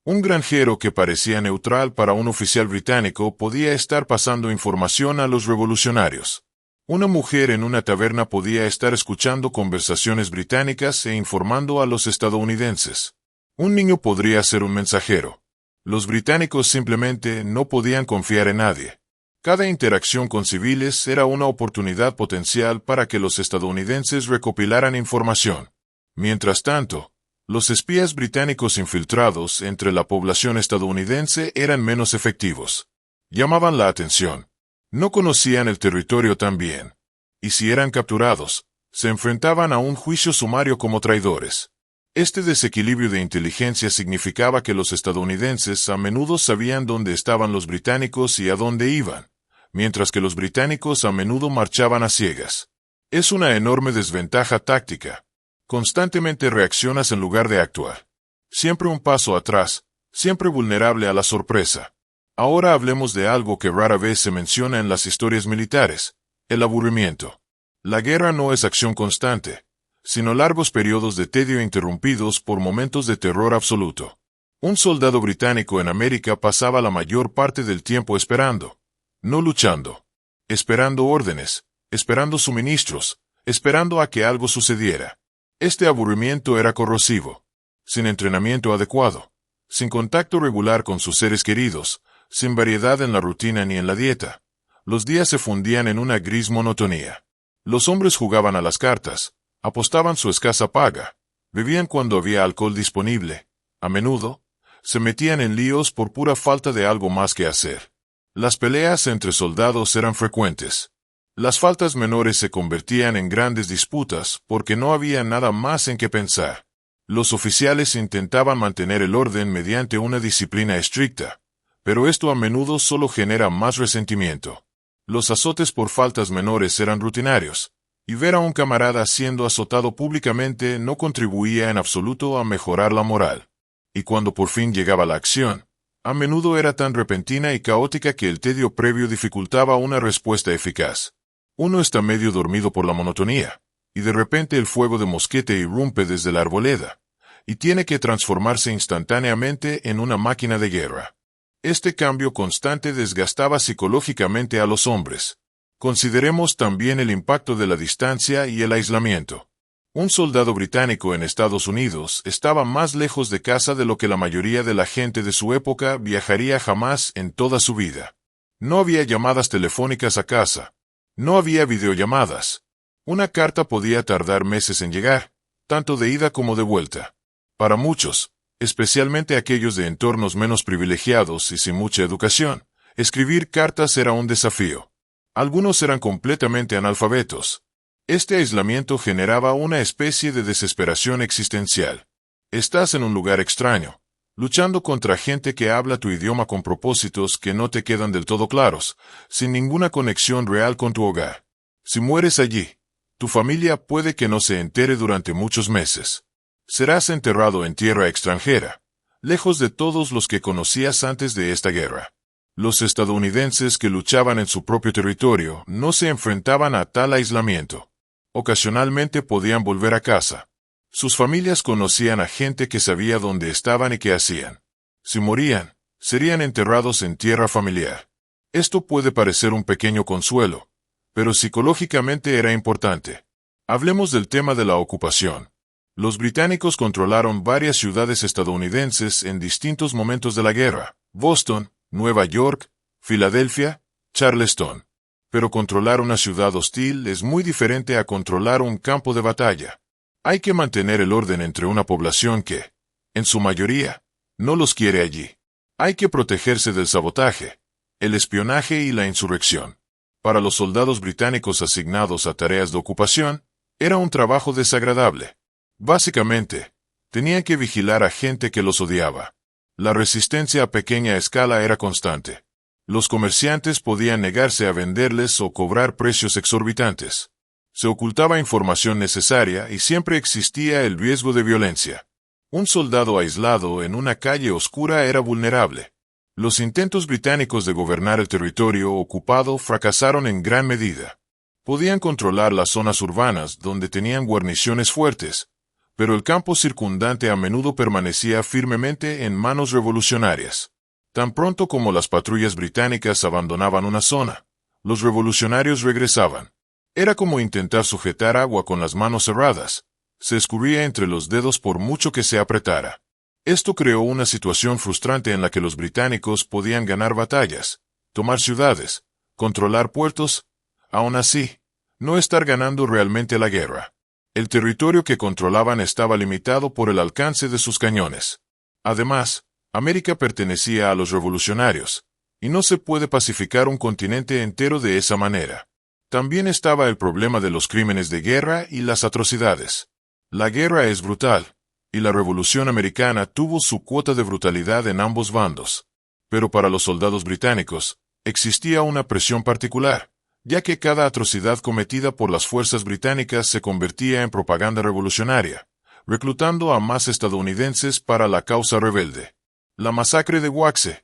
Un granjero que parecía neutral para un oficial británico podía estar pasando información a los revolucionarios. Una mujer en una taberna podía estar escuchando conversaciones británicas e informando a los estadounidenses. Un niño podría ser un mensajero. Los británicos simplemente no podían confiar en nadie. Cada interacción con civiles era una oportunidad potencial para que los estadounidenses recopilaran información. Mientras tanto, los espías británicos infiltrados entre la población estadounidense eran menos efectivos. Llamaban la atención. No conocían el territorio tan bien. Y si eran capturados, se enfrentaban a un juicio sumario como traidores. Este desequilibrio de inteligencia significaba que los estadounidenses a menudo sabían dónde estaban los británicos y a dónde iban, mientras que los británicos a menudo marchaban a ciegas. Es una enorme desventaja táctica. Constantemente reaccionas en lugar de actuar. Siempre un paso atrás, siempre vulnerable a la sorpresa. Ahora hablemos de algo que rara vez se menciona en las historias militares: el aburrimiento. La guerra no es acción constante, sino largos periodos de tedio interrumpidos por momentos de terror absoluto. Un soldado británico en América pasaba la mayor parte del tiempo esperando, no luchando, esperando órdenes, esperando suministros, esperando a que algo sucediera. Este aburrimiento era corrosivo. Sin entrenamiento adecuado, sin contacto regular con sus seres queridos, sin variedad en la rutina ni en la dieta, los días se fundían en una gris monotonía. Los hombres jugaban a las cartas, apostaban su escasa paga, bebían cuando había alcohol disponible, A menudo, se metían en líos por pura falta de algo más que hacer. Las peleas entre soldados eran frecuentes. Las faltas menores se convertían en grandes disputas porque no había nada más en qué pensar. Los oficiales intentaban mantener el orden mediante una disciplina estricta, pero esto a menudo solo genera más resentimiento. Los azotes por faltas menores eran rutinarios, y ver a un camarada siendo azotado públicamente no contribuía en absoluto a mejorar la moral. Y cuando por fin llegaba la acción, a menudo era tan repentina y caótica que el tedio previo dificultaba una respuesta eficaz. Uno está medio dormido por la monotonía, y de repente el fuego de mosquete irrumpe desde la arboleda, y tiene que transformarse instantáneamente en una máquina de guerra. Este cambio constante desgastaba psicológicamente a los hombres. Consideremos también el impacto de la distancia y el aislamiento. Un soldado británico en Estados Unidos estaba más lejos de casa de lo que la mayoría de la gente de su época viajaría jamás en toda su vida. No había llamadas telefónicas a casa. No había videollamadas. Una carta podía tardar meses en llegar, tanto de ida como de vuelta. Para muchos, especialmente aquellos de entornos menos privilegiados y sin mucha educación, escribir cartas era un desafío. Algunos eran completamente analfabetos. Este aislamiento generaba una especie de desesperación existencial. Estás en un lugar extraño, luchando contra gente que habla tu idioma con propósitos que no te quedan del todo claros, sin ninguna conexión real con tu hogar. Si mueres allí, tu familia puede que no se entere durante muchos meses. Serás enterrado en tierra extranjera, lejos de todos los que conocías antes de esta guerra. Los estadounidenses que luchaban en su propio territorio no se enfrentaban a tal aislamiento. Ocasionalmente podían volver a casa. Sus familias conocían a gente que sabía dónde estaban y qué hacían. Si morían, serían enterrados en tierra familiar. Esto puede parecer un pequeño consuelo, pero psicológicamente era importante. Hablemos del tema de la ocupación. Los británicos controlaron varias ciudades estadounidenses en distintos momentos de la guerra: Boston, Nueva York, Filadelfia, Charleston. Pero controlar una ciudad hostil es muy diferente a controlar un campo de batalla. Hay que mantener el orden entre una población que, en su mayoría, no los quiere allí. Hay que protegerse del sabotaje, el espionaje y la insurrección. Para los soldados británicos asignados a tareas de ocupación, era un trabajo desagradable. Básicamente, tenían que vigilar a gente que los odiaba. La resistencia a pequeña escala era constante. Los comerciantes podían negarse a venderles o cobrar precios exorbitantes. Se ocultaba información necesaria y siempre existía el riesgo de violencia. Un soldado aislado en una calle oscura era vulnerable. Los intentos británicos de gobernar el territorio ocupado fracasaron en gran medida. Podían controlar las zonas urbanas donde tenían guarniciones fuertes, pero el campo circundante a menudo permanecía firmemente en manos revolucionarias. Tan pronto como las patrullas británicas abandonaban una zona, los revolucionarios regresaban. Era como intentar sujetar agua con las manos cerradas. Se escurría entre los dedos por mucho que se apretara. Esto creó una situación frustrante en la que los británicos podían ganar batallas, tomar ciudades, controlar puertos, aún así, no estar ganando realmente la guerra. El territorio que controlaban estaba limitado por el alcance de sus cañones. Además, América pertenecía a los revolucionarios, y no se puede pacificar un continente entero de esa manera. También estaba el problema de los crímenes de guerra y las atrocidades. La guerra es brutal, y la Revolución Americana tuvo su cuota de brutalidad en ambos bandos. Pero para los soldados británicos, existía una presión particular, ya que cada atrocidad cometida por las fuerzas británicas se convertía en propaganda revolucionaria, reclutando a más estadounidenses para la causa rebelde. La masacre de Waxhaw,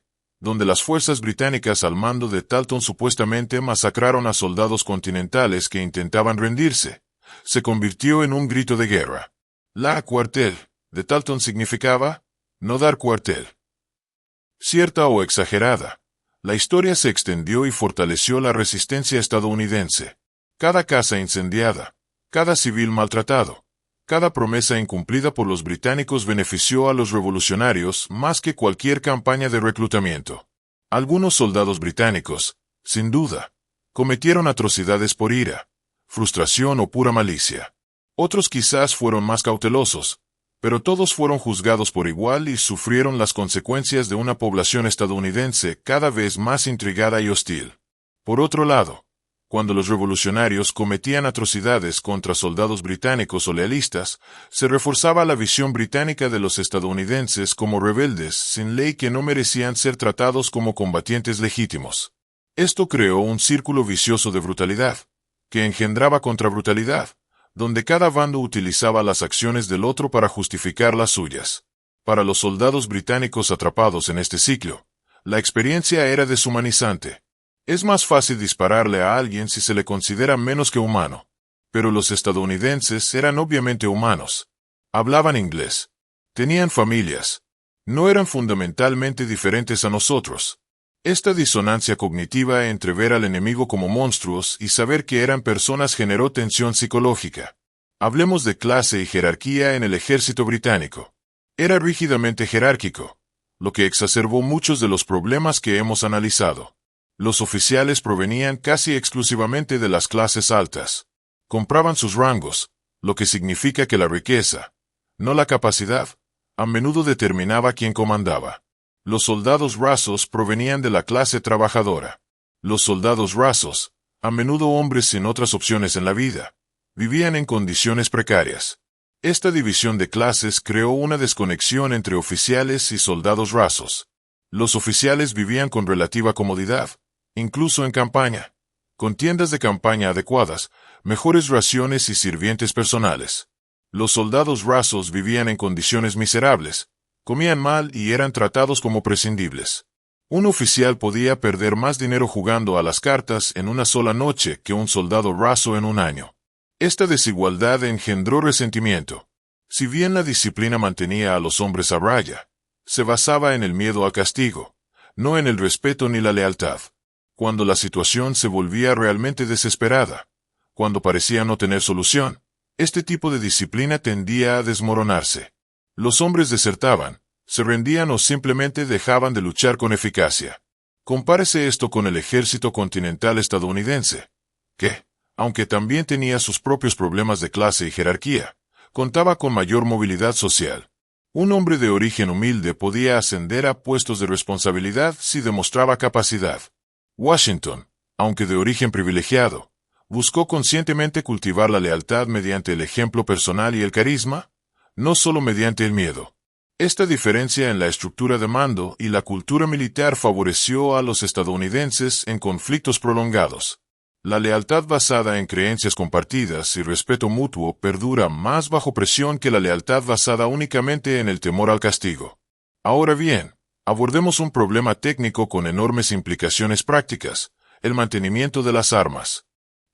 donde las fuerzas británicas al mando de Talton supuestamente masacraron a soldados continentales que intentaban rendirse, se convirtió en un grito de guerra. La cuartel de Talton significaba no dar cuartel. Cierta o exagerada, la historia se extendió y fortaleció la resistencia estadounidense. Cada casa incendiada, cada civil maltratado, cada promesa incumplida por los británicos benefició a los revolucionarios más que cualquier campaña de reclutamiento. Algunos soldados británicos, sin duda, cometieron atrocidades por ira, frustración o pura malicia. Otros quizás fueron más cautelosos, Pero todos fueron juzgados por igual y sufrieron las consecuencias de una población estadounidense cada vez más intrigada y hostil. Por otro lado, cuando los revolucionarios cometían atrocidades contra soldados británicos o lealistas, se reforzaba la visión británica de los estadounidenses como rebeldes sin ley que no merecían ser tratados como combatientes legítimos. Esto creó un círculo vicioso de brutalidad, que engendraba contra brutalidad, donde cada bando utilizaba las acciones del otro para justificar las suyas. Para los soldados británicos atrapados en este ciclo, la experiencia era deshumanizante. Es más fácil dispararle a alguien si se le considera menos que humano. Pero los estadounidenses eran obviamente humanos. Hablaban inglés. Tenían familias. No eran fundamentalmente diferentes a nosotros. Esta disonancia cognitiva entre ver al enemigo como monstruos y saber que eran personas generó tensión psicológica. Hablemos de clase y jerarquía en el ejército británico. Era rígidamente jerárquico, lo que exacerbó muchos de los problemas que hemos analizado. Los oficiales provenían casi exclusivamente de las clases altas. Compraban sus rangos, lo que significa que la riqueza, no la capacidad, a menudo determinaba quién comandaba. Los soldados rasos provenían de la clase trabajadora. Los soldados rasos, a menudo hombres sin otras opciones en la vida, vivían en condiciones precarias. Esta división de clases creó una desconexión entre oficiales y soldados rasos. Los oficiales vivían con relativa comodidad, incluso en campaña, con tiendas de campaña adecuadas, mejores raciones y sirvientes personales. Los soldados rasos vivían en condiciones miserables, comían mal y eran tratados como prescindibles. Un oficial podía perder más dinero jugando a las cartas en una sola noche que un soldado raso en un año. Esta desigualdad engendró resentimiento. Si bien la disciplina mantenía a los hombres a raya, se basaba en el miedo al castigo, no en el respeto ni la lealtad. Cuando la situación se volvía realmente desesperada, cuando parecía no tener solución, este tipo de disciplina tendía a desmoronarse. Los hombres desertaban, se rendían o simplemente dejaban de luchar con eficacia. Compárese esto con el ejército continental estadounidense, que, aunque también tenía sus propios problemas de clase y jerarquía, contaba con mayor movilidad social. Un hombre de origen humilde podía ascender a puestos de responsabilidad si demostraba capacidad. Washington, aunque de origen privilegiado, buscó conscientemente cultivar la lealtad mediante el ejemplo personal y el carisma, no solo mediante el miedo. Esta diferencia en la estructura de mando y la cultura militar favoreció a los estadounidenses en conflictos prolongados. La lealtad basada en creencias compartidas y respeto mutuo perdura más bajo presión que la lealtad basada únicamente en el temor al castigo. Ahora bien, abordemos un problema técnico con enormes implicaciones prácticas: el mantenimiento de las armas.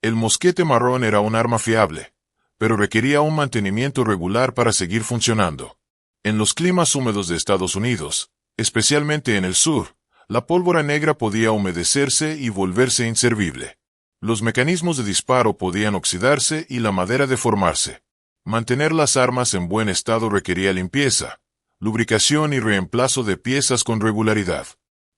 El mosquete marrón era un arma fiable, pero requería un mantenimiento regular para seguir funcionando. En los climas húmedos de Estados Unidos, especialmente en el sur, la pólvora negra podía humedecerse y volverse inservible. Los mecanismos de disparo podían oxidarse y la madera deformarse. Mantener las armas en buen estado requería limpieza, lubricación y reemplazo de piezas con regularidad.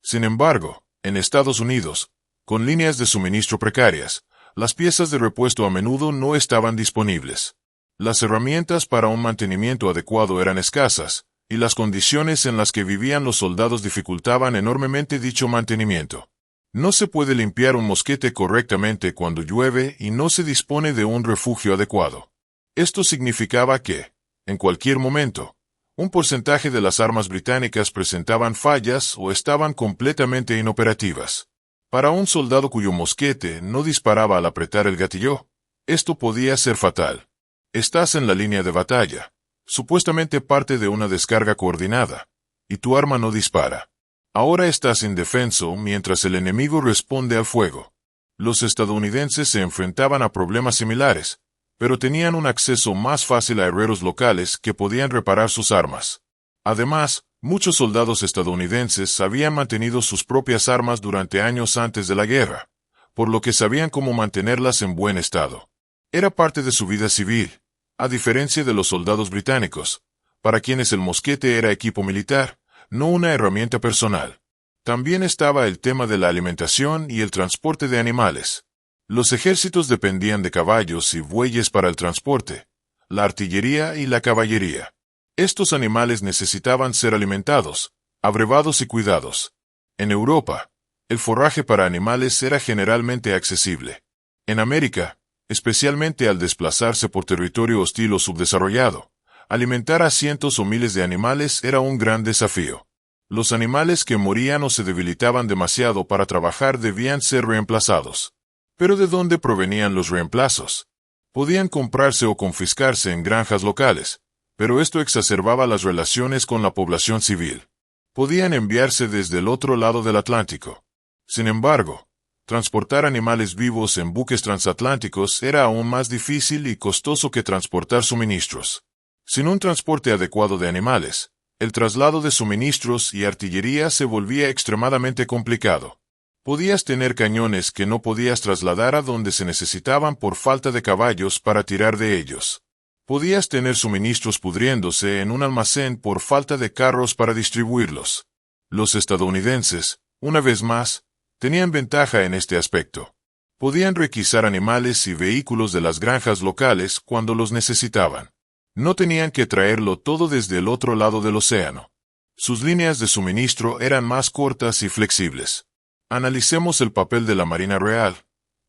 Sin embargo, en Estados Unidos, con líneas de suministro precarias, las piezas de repuesto a menudo no estaban disponibles. Las herramientas para un mantenimiento adecuado eran escasas, y las condiciones en las que vivían los soldados dificultaban enormemente dicho mantenimiento. No se puede limpiar un mosquete correctamente cuando llueve y no se dispone de un refugio adecuado. Esto significaba que, en cualquier momento, un porcentaje de las armas británicas presentaban fallas o estaban completamente inoperativas. Para un soldado cuyo mosquete no disparaba al apretar el gatillo, esto podía ser fatal. Estás en la línea de batalla, supuestamente parte de una descarga coordinada, y tu arma no dispara. Ahora estás indefenso mientras el enemigo responde al fuego. Los estadounidenses se enfrentaban a problemas similares, pero tenían un acceso más fácil a herreros locales que podían reparar sus armas. Además, muchos soldados estadounidenses habían mantenido sus propias armas durante años antes de la guerra, por lo que sabían cómo mantenerlas en buen estado. Era parte de su vida civil, a diferencia de los soldados británicos, para quienes el mosquete era equipo militar, no una herramienta personal. También estaba el tema de la alimentación y el transporte de animales. Los ejércitos dependían de caballos y bueyes para el transporte, la artillería y la caballería. Estos animales necesitaban ser alimentados, abrevados y cuidados. En Europa, el forraje para animales era generalmente accesible. En América, especialmente al desplazarse por territorio hostil o subdesarrollado, alimentar a cientos o miles de animales era un gran desafío. Los animales que morían o se debilitaban demasiado para trabajar debían ser reemplazados. ¿Pero de dónde provenían los reemplazos? Podían comprarse o confiscarse en granjas locales, pero esto exacerbaba las relaciones con la población civil. Podían enviarse desde el otro lado del Atlántico. Sin embargo, transportar animales vivos en buques transatlánticos era aún más difícil y costoso que transportar suministros. Sin un transporte adecuado de animales, el traslado de suministros y artillería se volvía extremadamente complicado. Podías tener cañones que no podías trasladar a donde se necesitaban por falta de caballos para tirar de ellos. Podías tener suministros pudriéndose en un almacén por falta de carros para distribuirlos. Los estadounidenses, una vez más, tenían ventaja en este aspecto. Podían requisar animales y vehículos de las granjas locales cuando los necesitaban. No tenían que traerlo todo desde el otro lado del océano. Sus líneas de suministro eran más cortas y flexibles. Analicemos el papel de la Marina Real,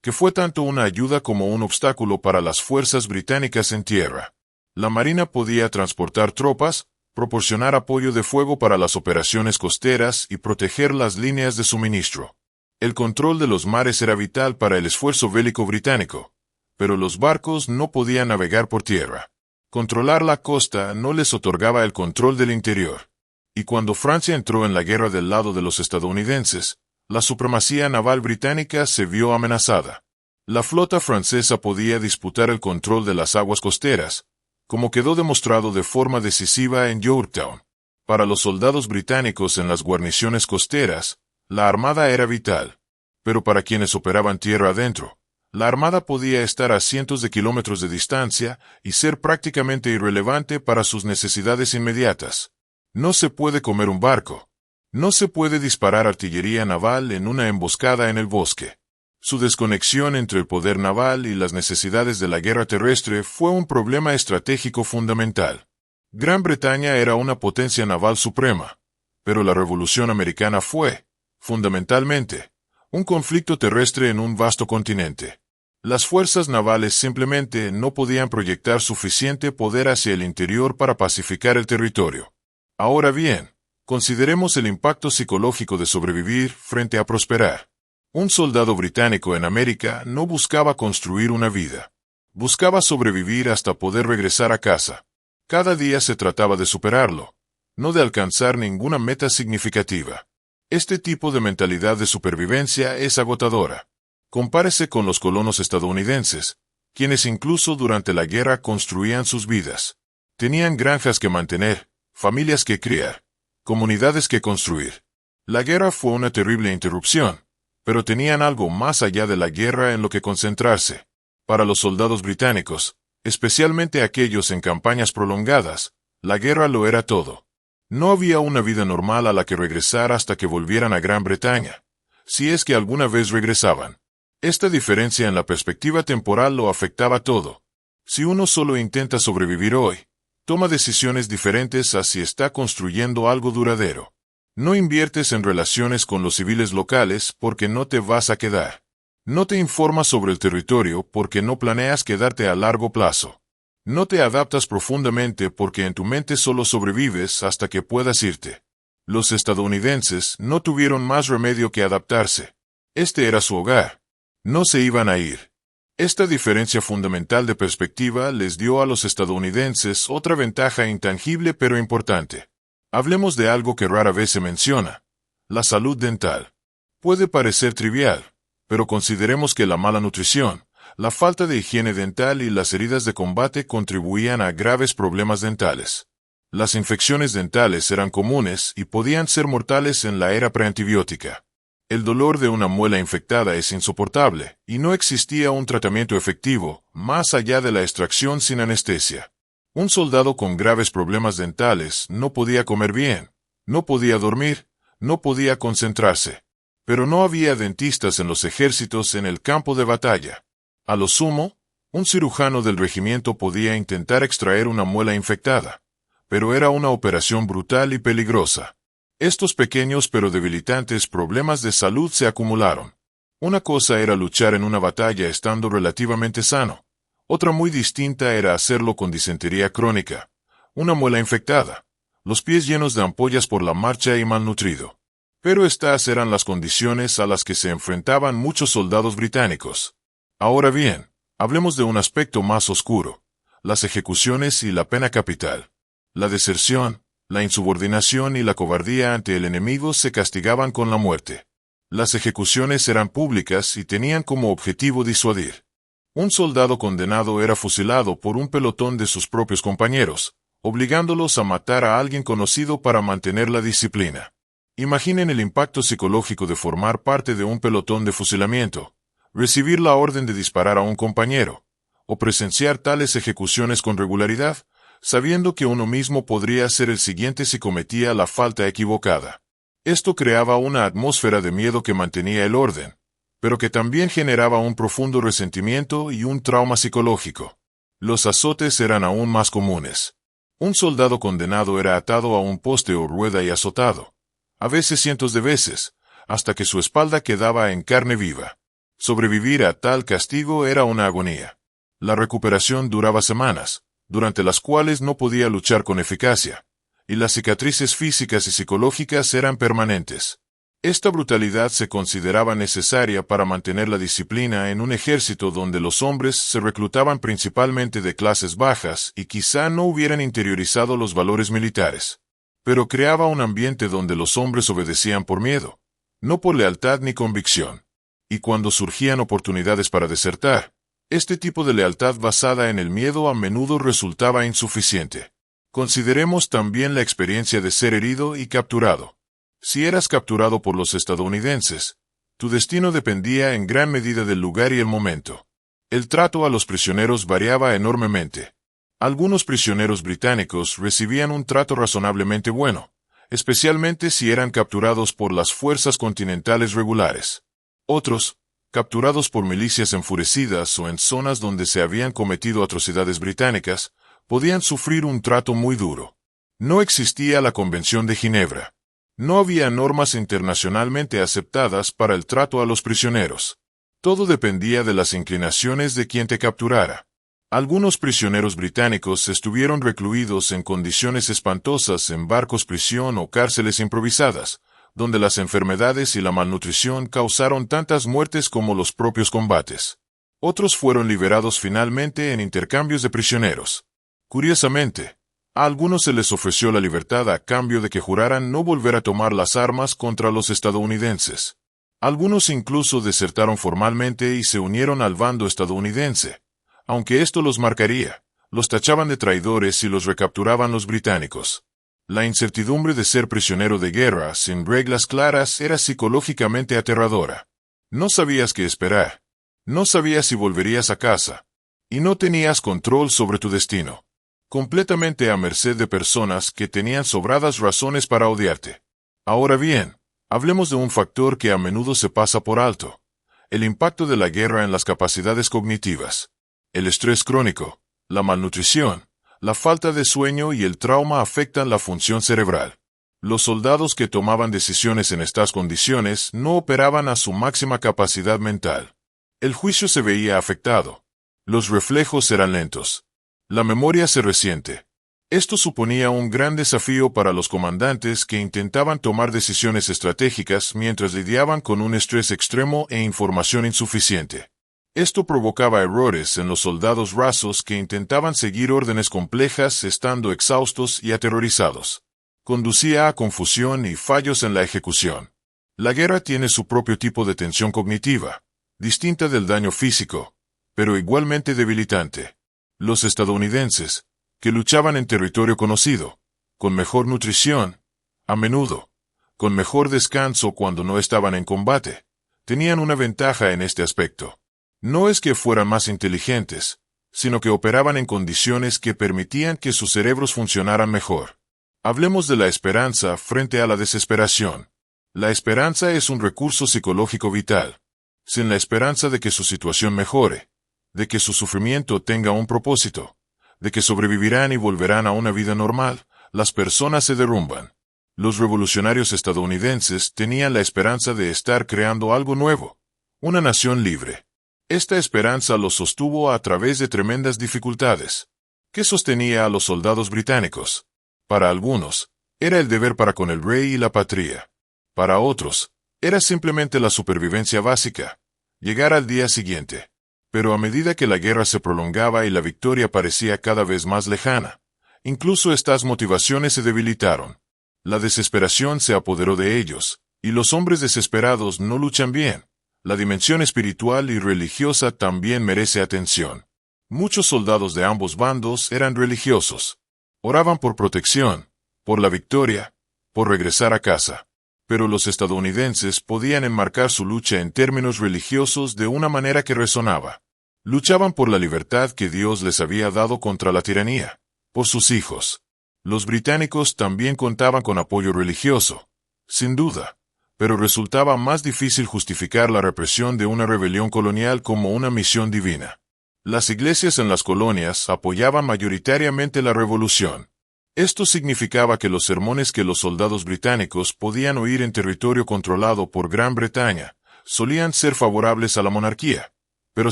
que fue tanto una ayuda como un obstáculo para las fuerzas británicas en tierra. La Marina podía transportar tropas, proporcionar apoyo de fuego para las operaciones costeras y proteger las líneas de suministro. El control de los mares era vital para el esfuerzo bélico británico, pero los barcos no podían navegar por tierra. Controlar la costa no les otorgaba el control del interior. Y cuando Francia entró en la guerra del lado de los estadounidenses, la supremacía naval británica se vio amenazada. La flota francesa podía disputar el control de las aguas costeras, como quedó demostrado de forma decisiva en Yorktown. Para los soldados británicos en las guarniciones costeras, la armada era vital. Pero para quienes operaban tierra adentro, la armada podía estar a cientos de kilómetros de distancia y ser prácticamente irrelevante para sus necesidades inmediatas. No se puede comer un barco. No se puede disparar artillería naval en una emboscada en el bosque. Su desconexión entre el poder naval y las necesidades de la guerra terrestre fue un problema estratégico fundamental. Gran Bretaña era una potencia naval suprema, pero la Revolución Americana fue, fundamentalmente, un conflicto terrestre en un vasto continente. Las fuerzas navales simplemente no podían proyectar suficiente poder hacia el interior para pacificar el territorio. Ahora bien, consideremos el impacto psicológico de sobrevivir frente a prosperar. Un soldado británico en América no buscaba construir una vida. Buscaba sobrevivir hasta poder regresar a casa. Cada día se trataba de superarlo, no de alcanzar ninguna meta significativa. Este tipo de mentalidad de supervivencia es agotadora. Compárese con los colonos estadounidenses, quienes incluso durante la guerra construían sus vidas. Tenían granjas que mantener, familias que criar, comunidades que construir. La guerra fue una terrible interrupción, pero tenían algo más allá de la guerra en lo que concentrarse. Para los soldados británicos, especialmente aquellos en campañas prolongadas, la guerra lo era todo. No había una vida normal a la que regresar hasta que volvieran a Gran Bretaña, si es que alguna vez regresaban. Esta diferencia en la perspectiva temporal lo afectaba todo. Si uno solo intenta sobrevivir hoy, toma decisiones diferentes a si está construyendo algo duradero. No inviertes en relaciones con los civiles locales porque no te vas a quedar. No te informas sobre el territorio porque no planeas quedarte a largo plazo. No te adaptas profundamente porque en tu mente solo sobrevives hasta que puedas irte. Los estadounidenses no tuvieron más remedio que adaptarse. Este era su hogar. No se iban a ir. Esta diferencia fundamental de perspectiva les dio a los estadounidenses otra ventaja intangible pero importante. Hablemos de algo que rara vez se menciona: la salud dental. Puede parecer trivial, pero consideremos que la mala nutrición, la falta de higiene dental y las heridas de combate contribuían a graves problemas dentales. Las infecciones dentales eran comunes y podían ser mortales en la era preantibiótica. El dolor de una muela infectada es insoportable, y no existía un tratamiento efectivo, más allá de la extracción sin anestesia. Un soldado con graves problemas dentales no podía comer bien, no podía dormir, no podía concentrarse. Pero no había dentistas en los ejércitos en el campo de batalla. A lo sumo, un cirujano del regimiento podía intentar extraer una muela infectada, pero era una operación brutal y peligrosa. Estos pequeños pero debilitantes problemas de salud se acumularon. Una cosa era luchar en una batalla estando relativamente sano. Otra muy distinta era hacerlo con disentería crónica, una muela infectada, los pies llenos de ampollas por la marcha y malnutrido. Pero estas eran las condiciones a las que se enfrentaban muchos soldados británicos. Ahora bien, hablemos de un aspecto más oscuro: las ejecuciones y la pena capital. La deserción, la insubordinación y la cobardía ante el enemigo se castigaban con la muerte. Las ejecuciones eran públicas y tenían como objetivo disuadir. Un soldado condenado era fusilado por un pelotón de sus propios compañeros, obligándolos a matar a alguien conocido para mantener la disciplina. Imaginen el impacto psicológico de formar parte de un pelotón de fusilamiento, recibir la orden de disparar a un compañero, o presenciar tales ejecuciones con regularidad, sabiendo que uno mismo podría ser el siguiente si cometía la falta equivocada. Esto creaba una atmósfera de miedo que mantenía el orden, pero que también generaba un profundo resentimiento y un trauma psicológico. Los azotes eran aún más comunes. Un soldado condenado era atado a un poste o rueda y azotado, a veces cientos de veces, hasta que su espalda quedaba en carne viva. Sobrevivir a tal castigo era una agonía. La recuperación duraba semanas, durante las cuales no podía luchar con eficacia, y las cicatrices físicas y psicológicas eran permanentes. Esta brutalidad se consideraba necesaria para mantener la disciplina en un ejército donde los hombres se reclutaban principalmente de clases bajas y quizá no hubieran interiorizado los valores militares. Pero creaba un ambiente donde los hombres obedecían por miedo, no por lealtad ni convicción. Y cuando surgían oportunidades para desertar, este tipo de lealtad basada en el miedo a menudo resultaba insuficiente. Consideremos también la experiencia de ser herido y capturado. Si eras capturado por los estadounidenses, tu destino dependía en gran medida del lugar y el momento. El trato a los prisioneros variaba enormemente. Algunos prisioneros británicos recibían un trato razonablemente bueno, especialmente si eran capturados por las fuerzas continentales regulares. Otros, capturados por milicias enfurecidas o en zonas donde se habían cometido atrocidades británicas, podían sufrir un trato muy duro. No existía la Convención de Ginebra. No había normas internacionalmente aceptadas para el trato a los prisioneros. Todo dependía de las inclinaciones de quien te capturara. Algunos prisioneros británicos estuvieron recluidos en condiciones espantosas en barcos prisión o cárceles improvisadas, donde las enfermedades y la malnutrición causaron tantas muertes como los propios combates. Otros fueron liberados finalmente en intercambios de prisioneros. Curiosamente, a algunos se les ofreció la libertad a cambio de que juraran no volver a tomar las armas contra los estadounidenses. Algunos incluso desertaron formalmente y se unieron al bando estadounidense. Aunque esto los marcaría, los tachaban de traidores y los recapturaban los británicos. La incertidumbre de ser prisionero de guerra sin reglas claras era psicológicamente aterradora. No sabías qué esperar. No sabías si volverías a casa. Y no tenías control sobre tu destino. Completamente a merced de personas que tenían sobradas razones para odiarte. Ahora bien, hablemos de un factor que a menudo se pasa por alto: el impacto de la guerra en las capacidades cognitivas. El estrés crónico, la malnutrición, la falta de sueño y el trauma afectan la función cerebral. Los soldados que tomaban decisiones en estas condiciones no operaban a su máxima capacidad mental. El juicio se veía afectado. Los reflejos eran lentos. La memoria se resiente. Esto suponía un gran desafío para los comandantes que intentaban tomar decisiones estratégicas mientras lidiaban con un estrés extremo e información insuficiente. Esto provocaba errores en los soldados rasos que intentaban seguir órdenes complejas estando exhaustos y aterrorizados. Conducía a confusión y fallos en la ejecución. La guerra tiene su propio tipo de tensión cognitiva, distinta del daño físico, pero igualmente debilitante. Los estadounidenses, que luchaban en territorio conocido, con mejor nutrición, a menudo, con mejor descanso cuando no estaban en combate, tenían una ventaja en este aspecto. No es que fueran más inteligentes, sino que operaban en condiciones que permitían que sus cerebros funcionaran mejor. Hablemos de la esperanza frente a la desesperación. La esperanza es un recurso psicológico vital. Sin la esperanza de que su situación mejore, de que su sufrimiento tenga un propósito, de que sobrevivirán y volverán a una vida normal, las personas se derrumban. Los revolucionarios estadounidenses tenían la esperanza de estar creando algo nuevo, una nación libre. Esta esperanza los sostuvo a través de tremendas dificultades. ¿Qué sostenía a los soldados británicos? Para algunos, era el deber para con el rey y la patria. Para otros, era simplemente la supervivencia básica, llegar al día siguiente. Pero a medida que la guerra se prolongaba y la victoria parecía cada vez más lejana, incluso estas motivaciones se debilitaron. La desesperación se apoderó de ellos, y los hombres desesperados no luchan bien. La dimensión espiritual y religiosa también merece atención. Muchos soldados de ambos bandos eran religiosos. Oraban por protección, por la victoria, por regresar a casa. Pero los estadounidenses podían enmarcar su lucha en términos religiosos de una manera que resonaba. Luchaban por la libertad que Dios les había dado contra la tiranía, por sus hijos. Los británicos también contaban con apoyo religioso, sin duda, pero resultaba más difícil justificar la represión de una rebelión colonial como una misión divina. Las iglesias en las colonias apoyaban mayoritariamente la revolución. Esto significaba que los sermones que los soldados británicos podían oír en territorio controlado por Gran Bretaña solían ser favorables a la monarquía, pero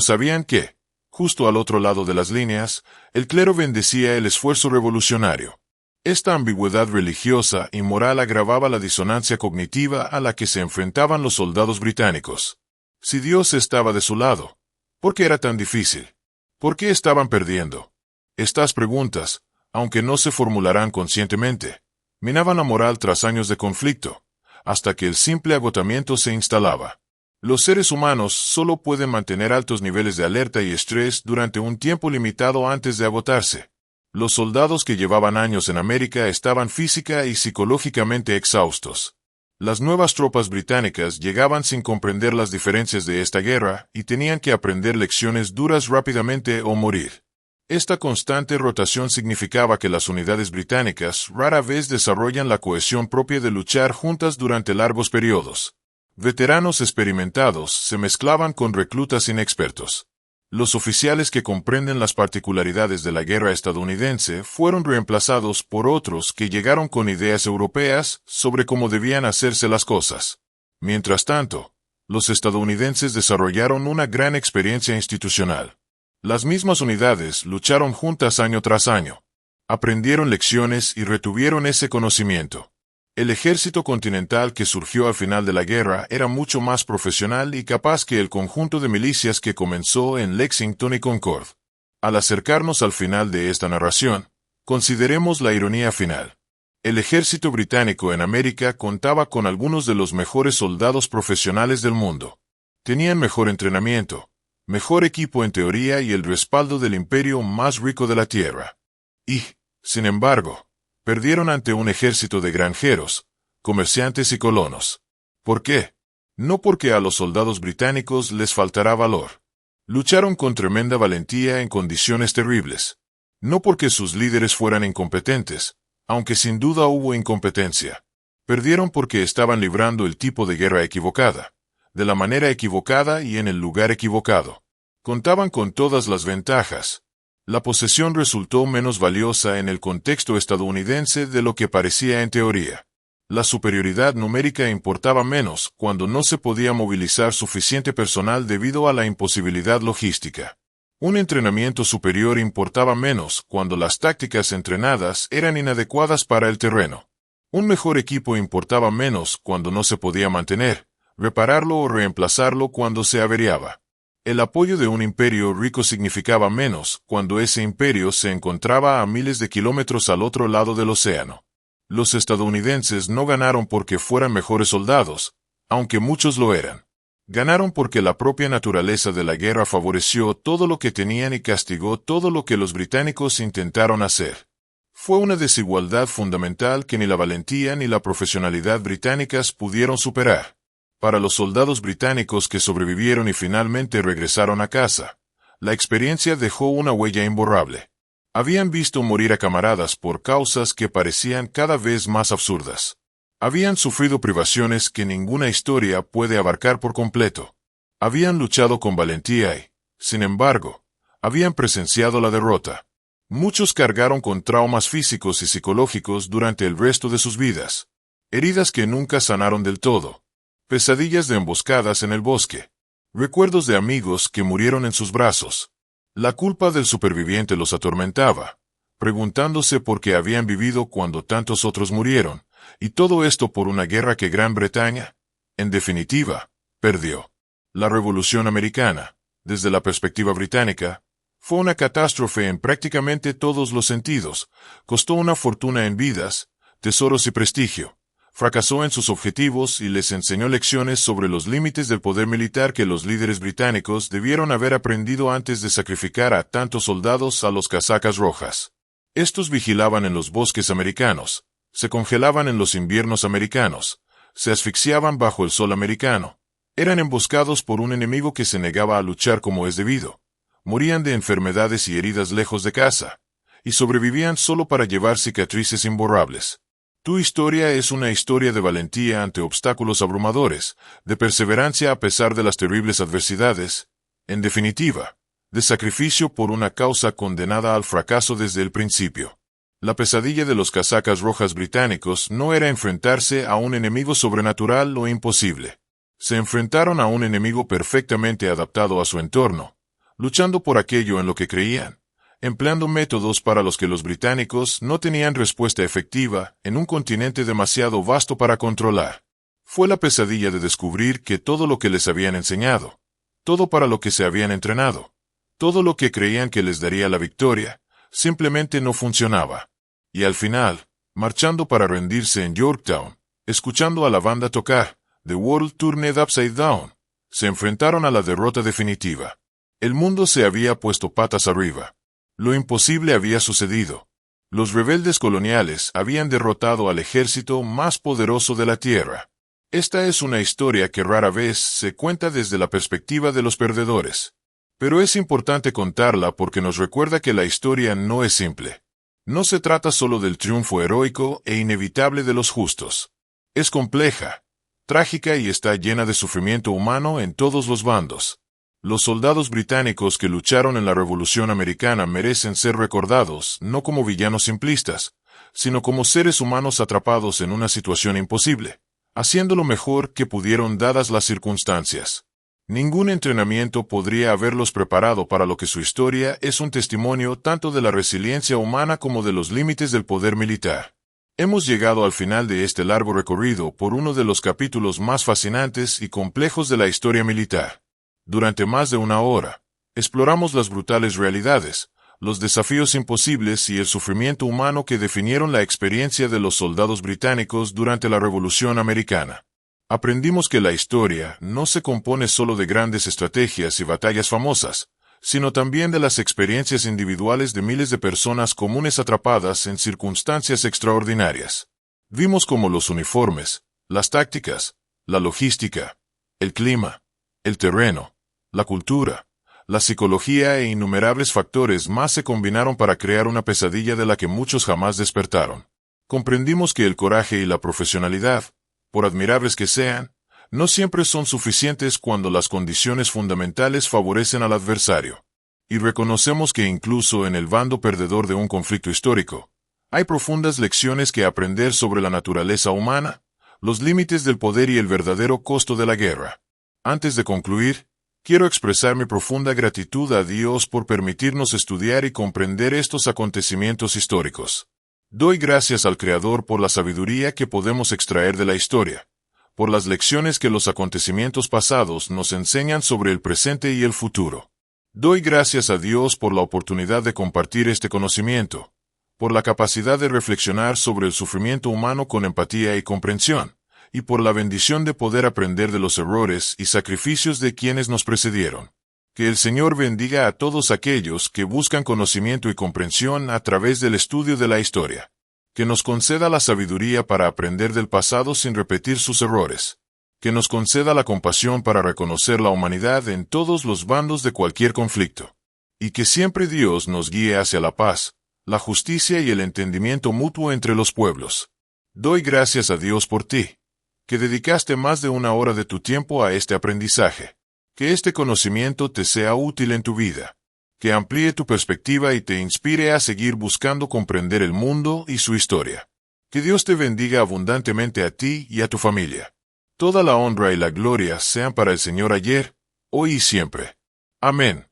sabían que, justo al otro lado de las líneas, el clero bendecía el esfuerzo revolucionario. Esta ambigüedad religiosa y moral agravaba la disonancia cognitiva a la que se enfrentaban los soldados británicos. Si Dios estaba de su lado, ¿por qué era tan difícil? ¿Por qué estaban perdiendo? Estas preguntas, aunque no se formularán conscientemente, minaban la moral tras años de conflicto, hasta que el simple agotamiento se instalaba. Los seres humanos solo pueden mantener altos niveles de alerta y estrés durante un tiempo limitado antes de agotarse. Los soldados que llevaban años en América estaban física y psicológicamente exhaustos. Las nuevas tropas británicas llegaban sin comprender las diferencias de esta guerra y tenían que aprender lecciones duras rápidamente o morir. Esta constante rotación significaba que las unidades británicas rara vez desarrollan la cohesión propia de luchar juntas durante largos periodos. Veteranos experimentados se mezclaban con reclutas inexpertos. Los oficiales que comprenden las particularidades de la guerra estadounidense fueron reemplazados por otros que llegaron con ideas europeas sobre cómo debían hacerse las cosas. Mientras tanto, los estadounidenses desarrollaron una gran experiencia institucional. Las mismas unidades lucharon juntas año tras año. Aprendieron lecciones y retuvieron ese conocimiento. El ejército continental que surgió al final de la guerra era mucho más profesional y capaz que el conjunto de milicias que comenzó en Lexington y Concord. Al acercarnos al final de esta narración, consideremos la ironía final. El ejército británico en América contaba con algunos de los mejores soldados profesionales del mundo. Tenían mejor entrenamiento, mejor equipo en teoría y el respaldo del imperio más rico de la tierra. Y, sin embargo, perdieron ante un ejército de granjeros, comerciantes y colonos. ¿Por qué? No porque a los soldados británicos les faltará valor. Lucharon con tremenda valentía en condiciones terribles. No porque sus líderes fueran incompetentes, aunque sin duda hubo incompetencia. Perdieron porque estaban librando el tipo de guerra equivocada, de la manera equivocada y en el lugar equivocado. Contaban con todas las ventajas. La posesión resultó menos valiosa en el contexto estadounidense de lo que parecía en teoría. La superioridad numérica importaba menos cuando no se podía movilizar suficiente personal debido a la imposibilidad logística. Un entrenamiento superior importaba menos cuando las tácticas entrenadas eran inadecuadas para el terreno. Un mejor equipo importaba menos cuando no se podía mantener, repararlo o reemplazarlo cuando se averiaba. El apoyo de un imperio rico significaba menos cuando ese imperio se encontraba a miles de kilómetros al otro lado del océano. Los estadounidenses no ganaron porque fueran mejores soldados, aunque muchos lo eran. Ganaron porque la propia naturaleza de la guerra favoreció todo lo que tenían y castigó todo lo que los británicos intentaron hacer. Fue una desigualdad fundamental que ni la valentía ni la profesionalidad británicas pudieron superar. Para los soldados británicos que sobrevivieron y finalmente regresaron a casa, la experiencia dejó una huella imborrable. Habían visto morir a camaradas por causas que parecían cada vez más absurdas. Habían sufrido privaciones que ninguna historia puede abarcar por completo. Habían luchado con valentía y, sin embargo, habían presenciado la derrota. Muchos cargaron con traumas físicos y psicológicos durante el resto de sus vidas. Heridas que nunca sanaron del todo. Pesadillas de emboscadas en el bosque. Recuerdos de amigos que murieron en sus brazos. La culpa del superviviente los atormentaba, preguntándose por qué habían vivido cuando tantos otros murieron, y todo esto por una guerra que Gran Bretaña, en definitiva, perdió. La Revolución Americana, desde la perspectiva británica, fue una catástrofe en prácticamente todos los sentidos, costó una fortuna en vidas, tesoros y prestigio, fracasó en sus objetivos y les enseñó lecciones sobre los límites del poder militar que los líderes británicos debieron haber aprendido antes de sacrificar a tantos soldados a los casacas rojas. Estos vigilaban en los bosques americanos, se congelaban en los inviernos americanos, se asfixiaban bajo el sol americano, eran emboscados por un enemigo que se negaba a luchar como es debido, morían de enfermedades y heridas lejos de casa, y sobrevivían solo para llevar cicatrices imborrables. Tu historia es una historia de valentía ante obstáculos abrumadores, de perseverancia a pesar de las terribles adversidades, en definitiva, de sacrificio por una causa condenada al fracaso desde el principio. La pesadilla de los casacas rojas británicos no era enfrentarse a un enemigo sobrenatural o imposible. Se enfrentaron a un enemigo perfectamente adaptado a su entorno, luchando por aquello en lo que creían, empleando métodos para los que los británicos no tenían respuesta efectiva en un continente demasiado vasto para controlar. Fue la pesadilla de descubrir que todo lo que les habían enseñado, todo para lo que se habían entrenado, todo lo que creían que les daría la victoria, simplemente no funcionaba. Y al final, marchando para rendirse en Yorktown, escuchando a la banda tocar The World Turned Upside Down, se enfrentaron a la derrota definitiva. El mundo se había puesto patas arriba. Lo imposible había sucedido. Los rebeldes coloniales habían derrotado al ejército más poderoso de la tierra. Esta es una historia que rara vez se cuenta desde la perspectiva de los perdedores. Pero es importante contarla porque nos recuerda que la historia no es simple. No se trata solo del triunfo heroico e inevitable de los justos. Es compleja, trágica y está llena de sufrimiento humano en todos los bandos. Los soldados británicos que lucharon en la Revolución Americana merecen ser recordados no como villanos simplistas, sino como seres humanos atrapados en una situación imposible, haciendo lo mejor que pudieron dadas las circunstancias. Ningún entrenamiento podría haberlos preparado para lo que su historia es un testimonio tanto de la resiliencia humana como de los límites del poder militar. Hemos llegado al final de este largo recorrido por uno de los capítulos más fascinantes y complejos de la historia militar. Durante más de una hora, exploramos las brutales realidades, los desafíos imposibles y el sufrimiento humano que definieron la experiencia de los soldados británicos durante la Revolución Americana. Aprendimos que la historia no se compone solo de grandes estrategias y batallas famosas, sino también de las experiencias individuales de miles de personas comunes atrapadas en circunstancias extraordinarias. Vimos cómo los uniformes, las tácticas, la logística, el clima, el terreno, la cultura, la psicología e innumerables factores más se combinaron para crear una pesadilla de la que muchos jamás despertaron. Comprendimos que el coraje y la profesionalidad, por admirables que sean, no siempre son suficientes cuando las condiciones fundamentales favorecen al adversario. Y reconocemos que incluso en el bando perdedor de un conflicto histórico, hay profundas lecciones que aprender sobre la naturaleza humana, los límites del poder y el verdadero costo de la guerra. Antes de concluir, quiero expresar mi profunda gratitud a Dios por permitirnos estudiar y comprender estos acontecimientos históricos. Doy gracias al Creador por la sabiduría que podemos extraer de la historia, por las lecciones que los acontecimientos pasados nos enseñan sobre el presente y el futuro. Doy gracias a Dios por la oportunidad de compartir este conocimiento, por la capacidad de reflexionar sobre el sufrimiento humano con empatía y comprensión, y por la bendición de poder aprender de los errores y sacrificios de quienes nos precedieron. Que el Señor bendiga a todos aquellos que buscan conocimiento y comprensión a través del estudio de la historia. Que nos conceda la sabiduría para aprender del pasado sin repetir sus errores. Que nos conceda la compasión para reconocer la humanidad en todos los bandos de cualquier conflicto. Y que siempre Dios nos guíe hacia la paz, la justicia y el entendimiento mutuo entre los pueblos. Doy gracias a Dios por ti, que dedicaste más de una hora de tu tiempo a este aprendizaje. Que este conocimiento te sea útil en tu vida. que amplíe tu perspectiva y te inspire a seguir buscando comprender el mundo y su historia. Que Dios te bendiga abundantemente a ti y a tu familia. Toda la honra y la gloria sean para el Señor ayer, hoy y siempre. Amén.